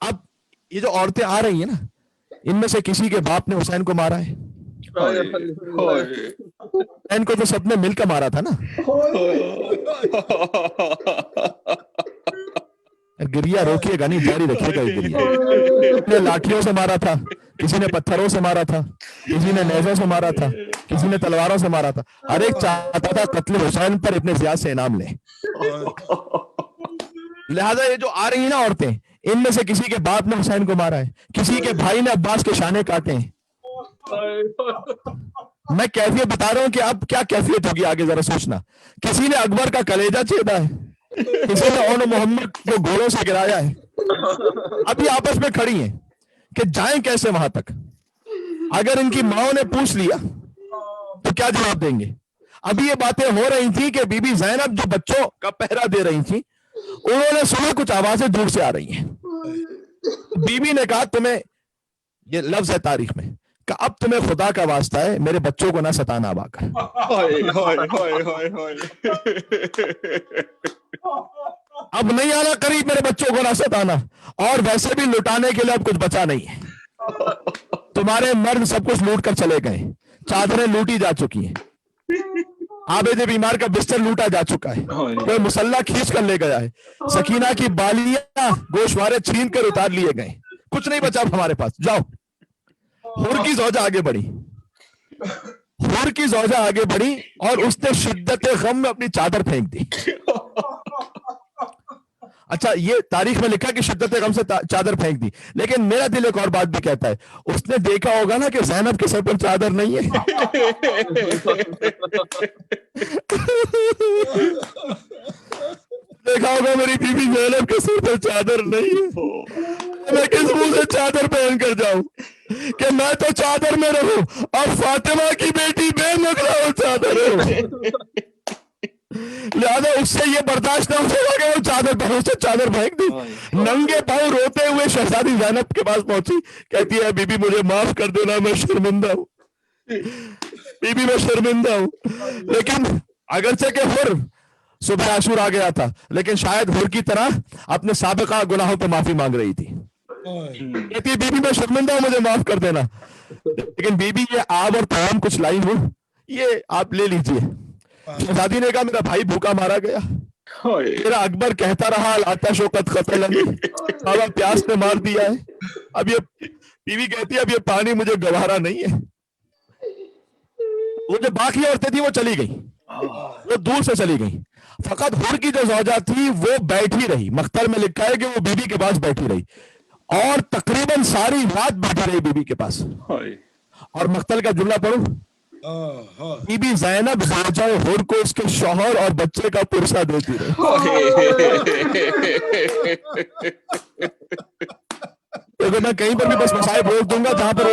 اب یہ جو عورتیں آ رہی ہیں نا، ان میں سے کسی کے باپ نے حسین کو مارا ہے؟ حسین کو تو سب نے مل کر مارا تھا نا. گریا روکیے گا نہیں، جاری رکھیے گا. گریا کسی نے لاٹھیوں سے مارا تھا، کسی نے پتھروں سے مارا تھا، کسی نے نیزوں سے مارا تھا، کسی نے تلواروں سے مارا تھا. ہر ایک چاہتا تھا قتل حسین پر ابن زیاد سے انعام لے. لہذا یہ جو آ رہی ہیں نا عورتیں، ان میں سے کسی کے باپ نے حسین کو مارا ہے، کسی کے بھائی نے عباس کے شانے کاٹے ہیں. میں کیفیت بتا رہا ہوں کہ اب کیا کیفیت ہوگی آگے، ذرا سوچنا. کسی نے اکبر کا کلیجہ چیدا ہے، کسی نے اون محمد کو گھوڑوں سے گرایا ہے. اب یہ آپس میں کھڑی ہیں کہ جائیں کیسے وہاں تک. اگر ان کی ماں نے پوچھ لیا تو کیا جواب دیں گے؟ ابھی یہ باتیں ہو رہی تھی کہ بی بی زینب جو بچوں کا پہرا دے رہی تھی، انہوں نے سنا کچھ آوازیں دور سے آ رہی ہیں. بی بی نے کہا تمہیں، یہ لفظ ہے تاریخ میں، کہ اب تمہیں خدا کا واسطہ ہے میرے بچوں کو نہ ستانا اب آ کر. اب نہیں آنا قریب میرے بچوں کو نہ ستانا، اور ویسے بھی لٹانے کے لیے اب کچھ بچا نہیں ہے. تمہارے مرد سب کچھ لوٹ کر چلے گئے، چادریں لوٹی جا چکی ہیں، عابد بیمار کا بستر لوٹا جا چکا ہے، کوئی مسلح کھینچ کر لے گیا ہے، سکینہ کی بالیاں گوشوارے چھین کر اتار لیے گئے، کچھ نہیں بچا ہمارے پاس. جاؤ. حور کی زوجہ آگے بڑھی، حور کی زوجہ آگے بڑھی اور اس نے شدت غم میں اپنی چادر پھینک دی. اچھا یہ تاریخ میں لکھا کہ شدت غم سے چادر پھینک دی، لیکن میرا دل ایک اور بات بھی کہتا ہے، اس نے دیکھا ہوگا نا کہ زینب کے سر پر چادر نہیں ہے. دیکھا ہوگا میری بیوی زینب کے سر پر چادر نہیں ہے، میں کس منہ سے چادر پہن کر جاؤں کہ میں تو چادر میں رہوں اور فاطمہ کی بیٹی بے نگلا ہو چادر ہو. لہذا اس سے یہ برداشت نہ ہو سکا کہ وہ چادر پہنو، سے چادر پھینک دی. ننگے پاؤں روتے ہوئے شہزادی زینب کے پاس پہنچی، کہتی ہے بی بی مجھے معاف کر دینا، میں شرمندہ ہوں، بی بی میں شرمندہ ہوں. لیکن اگرچہ کہ حر صبح عاشور آ گیا تھا، لیکن شاید حر کی طرح اپنے سابقہ گناہوں پہ معافی مانگ رہی تھی. کہتی ہے بی بی میں شرمندہ ہوں، مجھے معاف کر دینا. لیکن بی بی یہ آب اور طعام کچھ لائی ہوں، یہ آپ لے لیجئے. شہزادی نے کہا میرا بھائی بھوکا مارا گیا، میرا اکبر کہتا رہا العطش قد قتلنی، بابا پیاس نے مار دیا ہے. اب یہ بیوی کہتی ہے اب یہ پانی مجھے گوارا نہیں ہے. وہ جو باقی عورتیں تھیں وہ چلی گئی، وہ دور سے چلی گئی. فقط حر کی جو زوجہ تھی وہ بیٹھی رہی. مختر میں لکھا ہے کہ وہ بیوی کے پاس بیٹھی رہی اور تقریباً ساری رات بیٹھی رہی بیوی کے پاس. اور مختل کا جملہ پڑھو، بی بی زینب زوجہ حر کو اس کے شوہر اور بچے کا پرسہ دیتی رہی. میں کہیں پر بھی بس مصائب روک دوں گا جہاں پر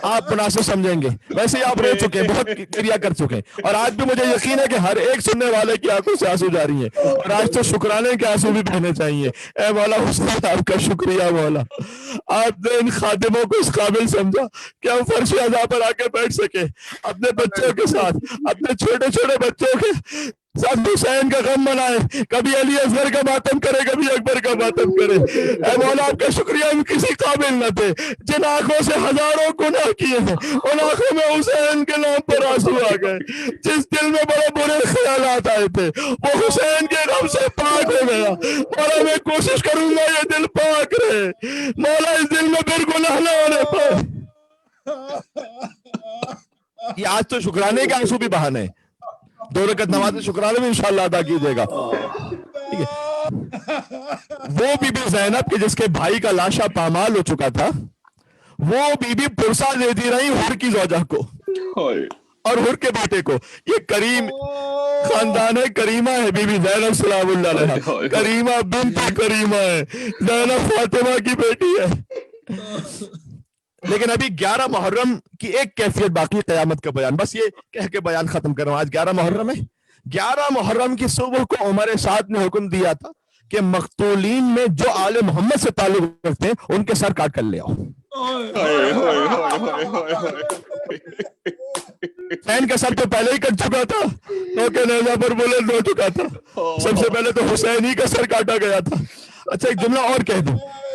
آپ مناسب سمجھیں گے. ویسے ہی آپ رو چکے ہیں، بہت کریا کر چکے ہیں، اور آج بھی مجھے یقین ہے کہ ہر ایک سننے والے کی آنکھوں سے آنسو جاری ہیں، اور آج تو شکرانے کے آنسو بھی بہنے چاہیے. اے مولا حسین آپ کا شکریہ مولا، آپ نے ان خادموں کو اس قابل سمجھا کہ ہم فرش عزا پر آ کے بیٹھ سکے اپنے بچوں کے ساتھ، اپنے چھوٹے چھوٹے بچوں کے ساتھ حسین کا غم منائے. کبھی علی اصغر کا ماتم کرے، کبھی اکبر کا ماتم کرے. اے مولا آپ کا شکریہ، ہم کسی قابل نہ تھے. جن آنکھوں سے ہزاروں گناہ کیے ہیں ان آنکھوں میں حسین کے نام پر آنسو آ گئے. جس دل میں بڑے برے خیالات آئے تھے وہ حسین کے غم سے پاک ہو گیا. مولا میں کوشش کروں گا یہ دل پاک رہے، مولا اس دل میں پھر گناہ نہ ہونے پائے. یہ آج تو شکرانے کے آنسو بھی بہانے، 2 رکعت نماز شکرانے میں انشاءاللہ ادا کیجیے گا. وہ بی بی زینب کے جس کے بھائی کا لاشا پامال ہو چکا تھا، وہ بی بی پرسہ دیتی رہی حر کی زوجہ کو اور حر کے بیٹے کو. یہ کریم خاندان ہے، کریمہ ہے بی بی زینب سلام اللہ علیہا، کریمہ بنت کریمہ ہے، زینب فاطمہ کی بیٹی ہے. لیکن ابھی 11 محرم کی ایک کیفیت باقی قیامت کا بیان، بس یہ کہہ کے بیان ختم کروں. آج 11 محرم ہے. 11 محرم کی صبح کو عمر سعد نے حکم دیا تھا کہ مقتولین میں جو آل محمد سے تعلق رکھتے ہیں ان کے سر کاٹ کر لے آؤ. حسین کا سر تو پہلے ہی کٹ چکا تھا، تو نیزہ پر بلند ہو چکا تھا. سب سے پہلے تو حسین ہی کا سر کاٹا گیا تھا. اچھا ایک جملہ اور کہہ دوں،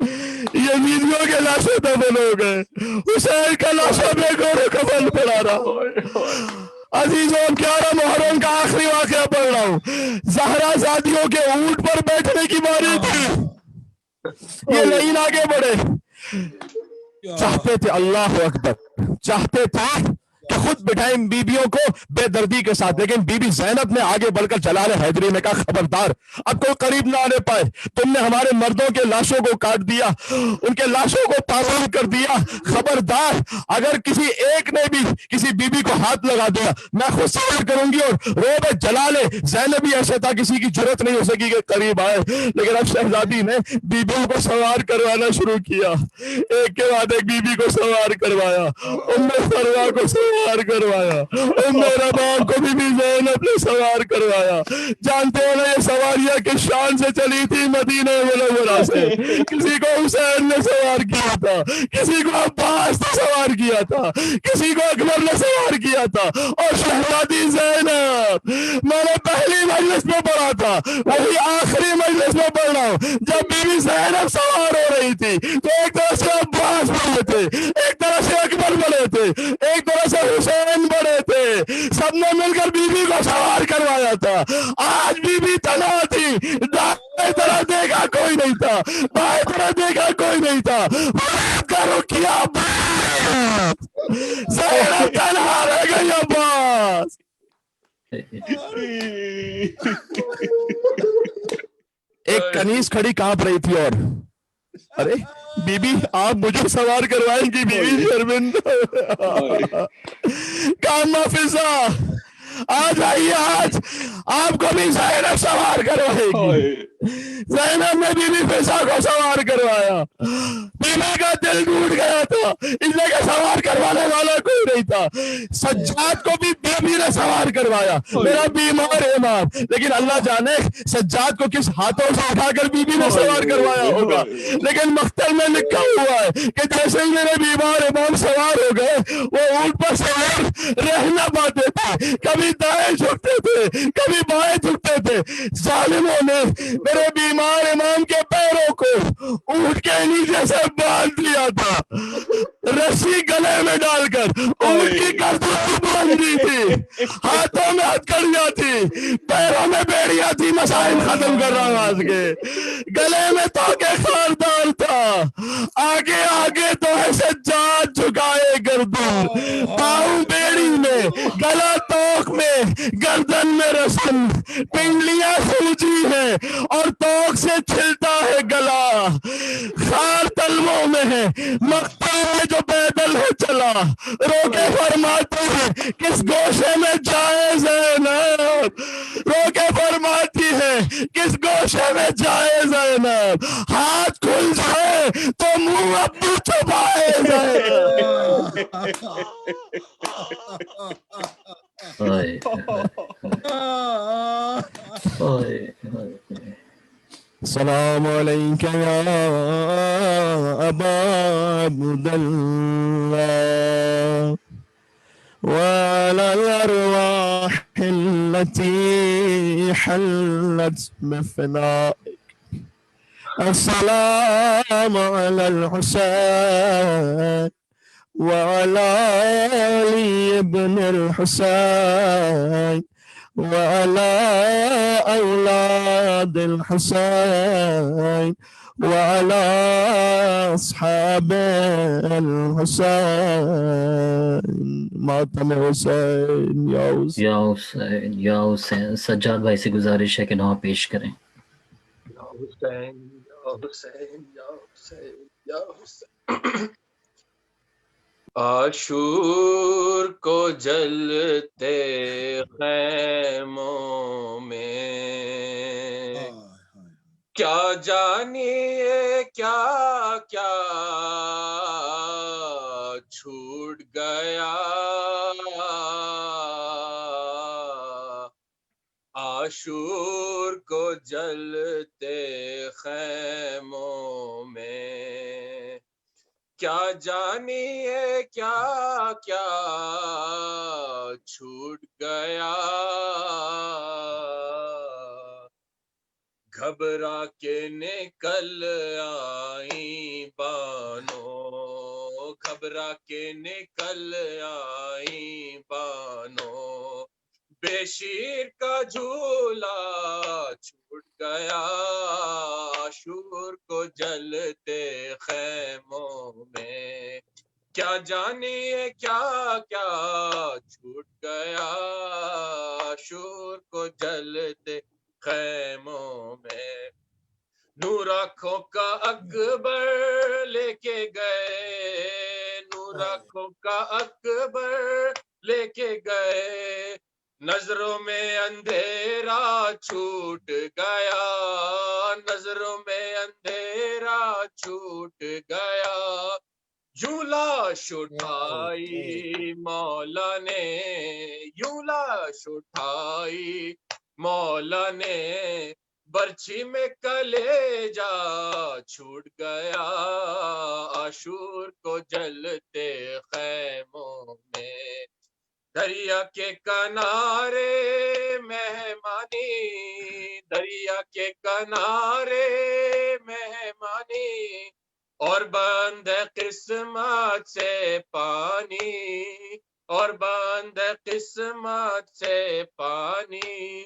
یزیدیوں کے لاشیں دفن ہو گئے، حسین کا لاشوں میں گورو کفن پڑا رہا۔ عزیزوں پیارا محرم کا آخری واقعہ پڑھ رہا ہوں۔ زہرا زادیوں کے اونٹ پر بیٹھنے کی باری تھی، یہ لعین آگے بڑھے، چاہتے تھے، اللہ اکبر، چاہتے تھے کہ خود بٹھائیں بیویوں کو بے دردی کے ساتھ، لیکن بی بی زینب نے آگے بڑھ کر جلال حیدری نے کہا خبردار اب کوئی قریب نہ آنے پائے، تم نے ہمارے مردوں کے لاشوں کو کاٹ دیا، ان کے لاشوں کو تعظیم کر دیا، خبردار اگر کسی ایک نے بھی کسی بی بی کو ہاتھ لگا دیا میں خود سوار کروں گی۔ اور روب جلال زینب ہی ایسا تھا کسی کی جرت نہیں ہو سکی کہ قریب آئے، لیکن اب شہزادی نے بیویوں کو سوار کروانا شروع کیا، ایک کے بعد ایک بیوی کو سوار کروایا، ام سروا کو سوار کروایا، ام ربان کو بھی زینب نے سوار کروایا۔ جانتے ہو نا یہ سواریاں کس شان سے چلی تھی مدینہ منورہ سے، کسی کو حسین نے سوار کیا تھا، کسی کو عباس نے سوار کیا تھا، کسی کو اکبر نے سوار کیا تھا، اور شہزادی زینب میں نے پہلی مجلس میں پڑھا تھا، وہی آخری مجلس میں پڑھ رہا ہوں، جب بی بی زینب سوار ہو رہی تھی تو ایک طرح سے عباس بڑے تھے، ایک طرح سے اکبر بڑے تھے، ایک طرح سے حسین بڑے تھے، سب نے مل کر بی بی کو سوار کروایا تھا۔ آج بی بی تنہا تھی، دائیں طرح دیکھا کوئی نہیں تھا، بائیں طرح دیکھا کوئی نہیں تھا، بات کرو کیا عباس، زینب تنہا رہ گئی عباس۔ ایک کنیز کھڑی کانپ رہی تھی اور ارے بی بی آپ مجھے سوار کروائیں گی؟ بی بی شرمندہ کاما فضا آج آئیے، آج آپ کو بھی زینب سوار کروائے گی۔ زینب نے بی بی فضا کو سوار کروایا، بی بی کا دل ٹوٹ گیا تھا اس لیے کہ سوار کروانے والا کوئی نہیں تھا۔ سجاد کو بھی بی بی نے سوار کروایا، میرا بیمار امام، لیکن اللہ جانے سجاد کو کس ہاتھوں سے اٹھا کر بی بی نے سوار کروایا ہوگا، لیکن مختل میں لکھا ہوا ہے کہ جیسے ہی میرے بیمار امام سوار ہو گئے وہ اونٹ پر سوار رہ نہ پاتے تھے، کبھی دائیں جھکتے تھے کبھی بائیں جھکتے تھے۔ ظالموں نے میرے بیمار امام کے پیروں کو اونٹ کے نیچے سے باندھ لیا تھا، رسی گلے میں ڈال کر اونٹ کی گردن باندھ دی تھی، ہاتھوں میں ہتھکڑیاں تھی، پیروں میں بیڑیاں تھی، مسائل ختم کر رہا ہوں آج کے، گلے میں توکے خاردار تھا، آگے آگے تو ہے سجاد جھکائے گردن، پاؤں بیڑی میں گلا توک میں گردن میں رسن، پنڈلیاں سوجی ہیں اور توک سے چھلتا ہے گلا، خار تلووں میں ہے مقتل میں جو پیدل ہے چلا، روکے فرماتے ہیں کس گوشے میں جائے زینب، روکے فرماتی ہے کس گوشے میں جائے زینب، ہاتھ کھل جائے تو منہ ابو چھپائے زینب۔ سلام علیک یا ابا عبداللہ وعلى الأرواح التي حلت بفنائك، السلام على الحسين وعلى علي بن الحسين وعلى أولاد الحسين وعلى أصحاب الحسين، ماتم حسین یا حسین یا حسین یا حسین۔ سجاد بھائی سے گزارش ہے کہ نعت پیش کریں۔ یا حسین یا حسین یا حسین یا حسین۔ عاشور کو جلتے خیموں میں کیا جانیے کیا کیا چھوٹ گیا، عاشور کو جلتے خیموں میں کیا جانیے کیا کیا چھوٹ گیا، گھبرا کے نکل آئی بانو، گھبرا کے نکل آئی بانو، بے شیر کا جھولا چھوٹ گیا، عاشور کو جلتے خیموں میں، کیا جانیے کیا کیا چھوٹ گیا، عاشور کو جلتے خیموں میں، نور آنکھوں کا اکبر لے کے گئے، نور آنکھوں کا اکبر لے کے گئے، نظروں میں اندھیرا چھوٹ گیا، نظروں میں اندھیرا چھوٹ گیا، یوں لاش اٹھائی مولا نے، یوں لاش اٹھائی مولا نے، برچھی میں کلیجا چھوٹ گیا، عاشور کو جلتے خیموں میں، دریا کے کنارے مہمانی، دریا کے کنارے مہمانی، اور بند ہے قسمت سے پانی، اور بند ہے قسمت سے پانی،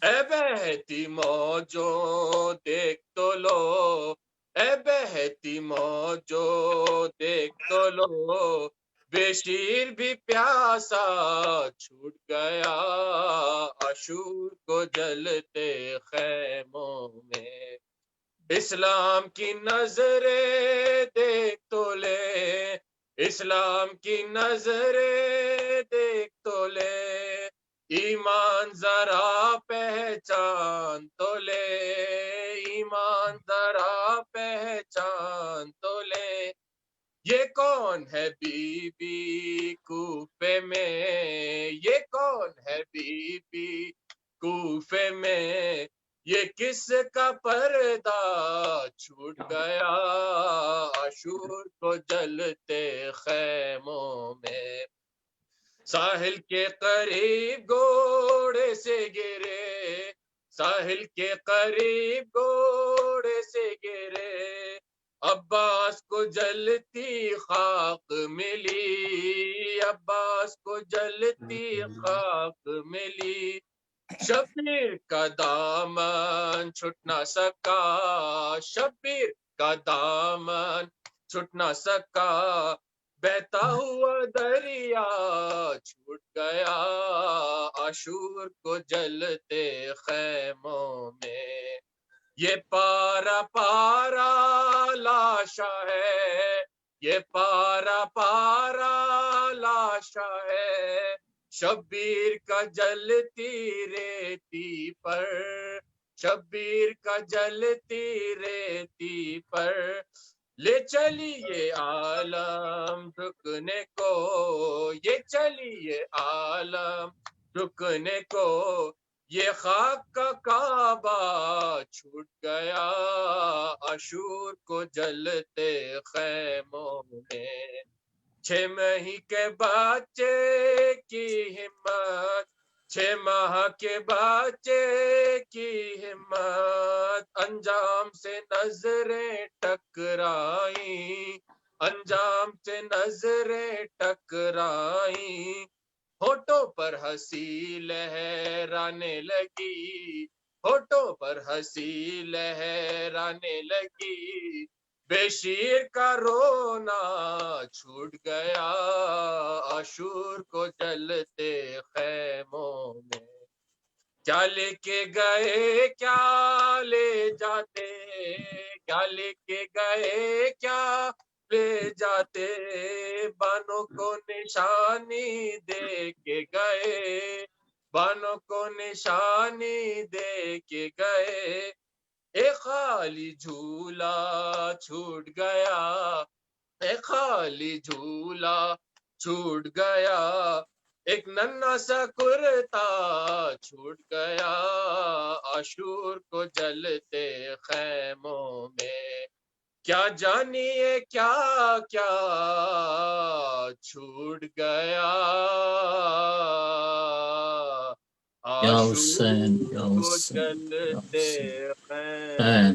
اے بہتی موجوں دیکھ تو لو، اے بہتی موجوں دیکھ تو لو، بے شیر بھی پیاسا چھوٹ گیا، عاشور کو جلتے خیموں میں، اسلام کی نظریں دیکھ تو لے، اسلام کی نظریں دیکھ تو لے، ایمان ذرا پہچان تو لے، ایمان ذرا پہچان تو لے، یہ کون ہے بی بی کوفے میں، یہ کون ہے بی بی کوفے میں، یہ کس کا پردہ چھوٹ گیا، عاشور کو جلتے خیموں میں، ساحل کے قریب گھوڑے سے گرے، ساحل کے قریب گھوڑے سے گرے، عباس کو جلتی خاک ملی، عباس کو جلتی خاک ملی، شبیر کا دامن چھٹ نہ سکا، شبیر کا دامن چھٹ نہ سکا، بہتا ہوا دریا چھوٹ گیا، عاشور کو جلتے خیموں میں، یہ پارا پارا لاشا ہے، یہ پارا پارا لاشا ہے، شبیر کا جلتی ریتی پر، شبیر کا جلتی ریتی پر، لے چلی یہ عالم رکنے کو، یہ چلی یہ عالم رکنے کو، یہ خاک کا کعبہ چھوٹ گیا، عاشور کو جلتے خیموں میں، 6 ماہ کے بچے کی ہمت، 6 ماہ کے بچے کی ہمت، انجام سے نظریں ٹکرائیں، انجام سے نظریں ٹکرائیں، ہونٹوں پر ہنسی لہرانے لگی، ہونٹوں پر ہنسی لہرانے لگی، بے شیر کا رونا چھوٹ گیا، عاشور کو جلتے خیموں میں، کیا لے کے گئے کیا لے جاتے، کیا لے کے گئے کیا لے جاتے، بانوں کو نشانی دے کے گئے، بانوں کو نشانی دے کے گئے، ایک خالی جھولا چھوٹ گیا، ایک خالی جھولا چھوٹ گیا، ایک ننھا سا کرتا چھوٹ گیا، عاشور کو جلتے خیموں میں، کیا جانیے کیا کیا چھوٹ گیا، یا حسین یا معشوق حسین یا چلتے حسین ہیں خیر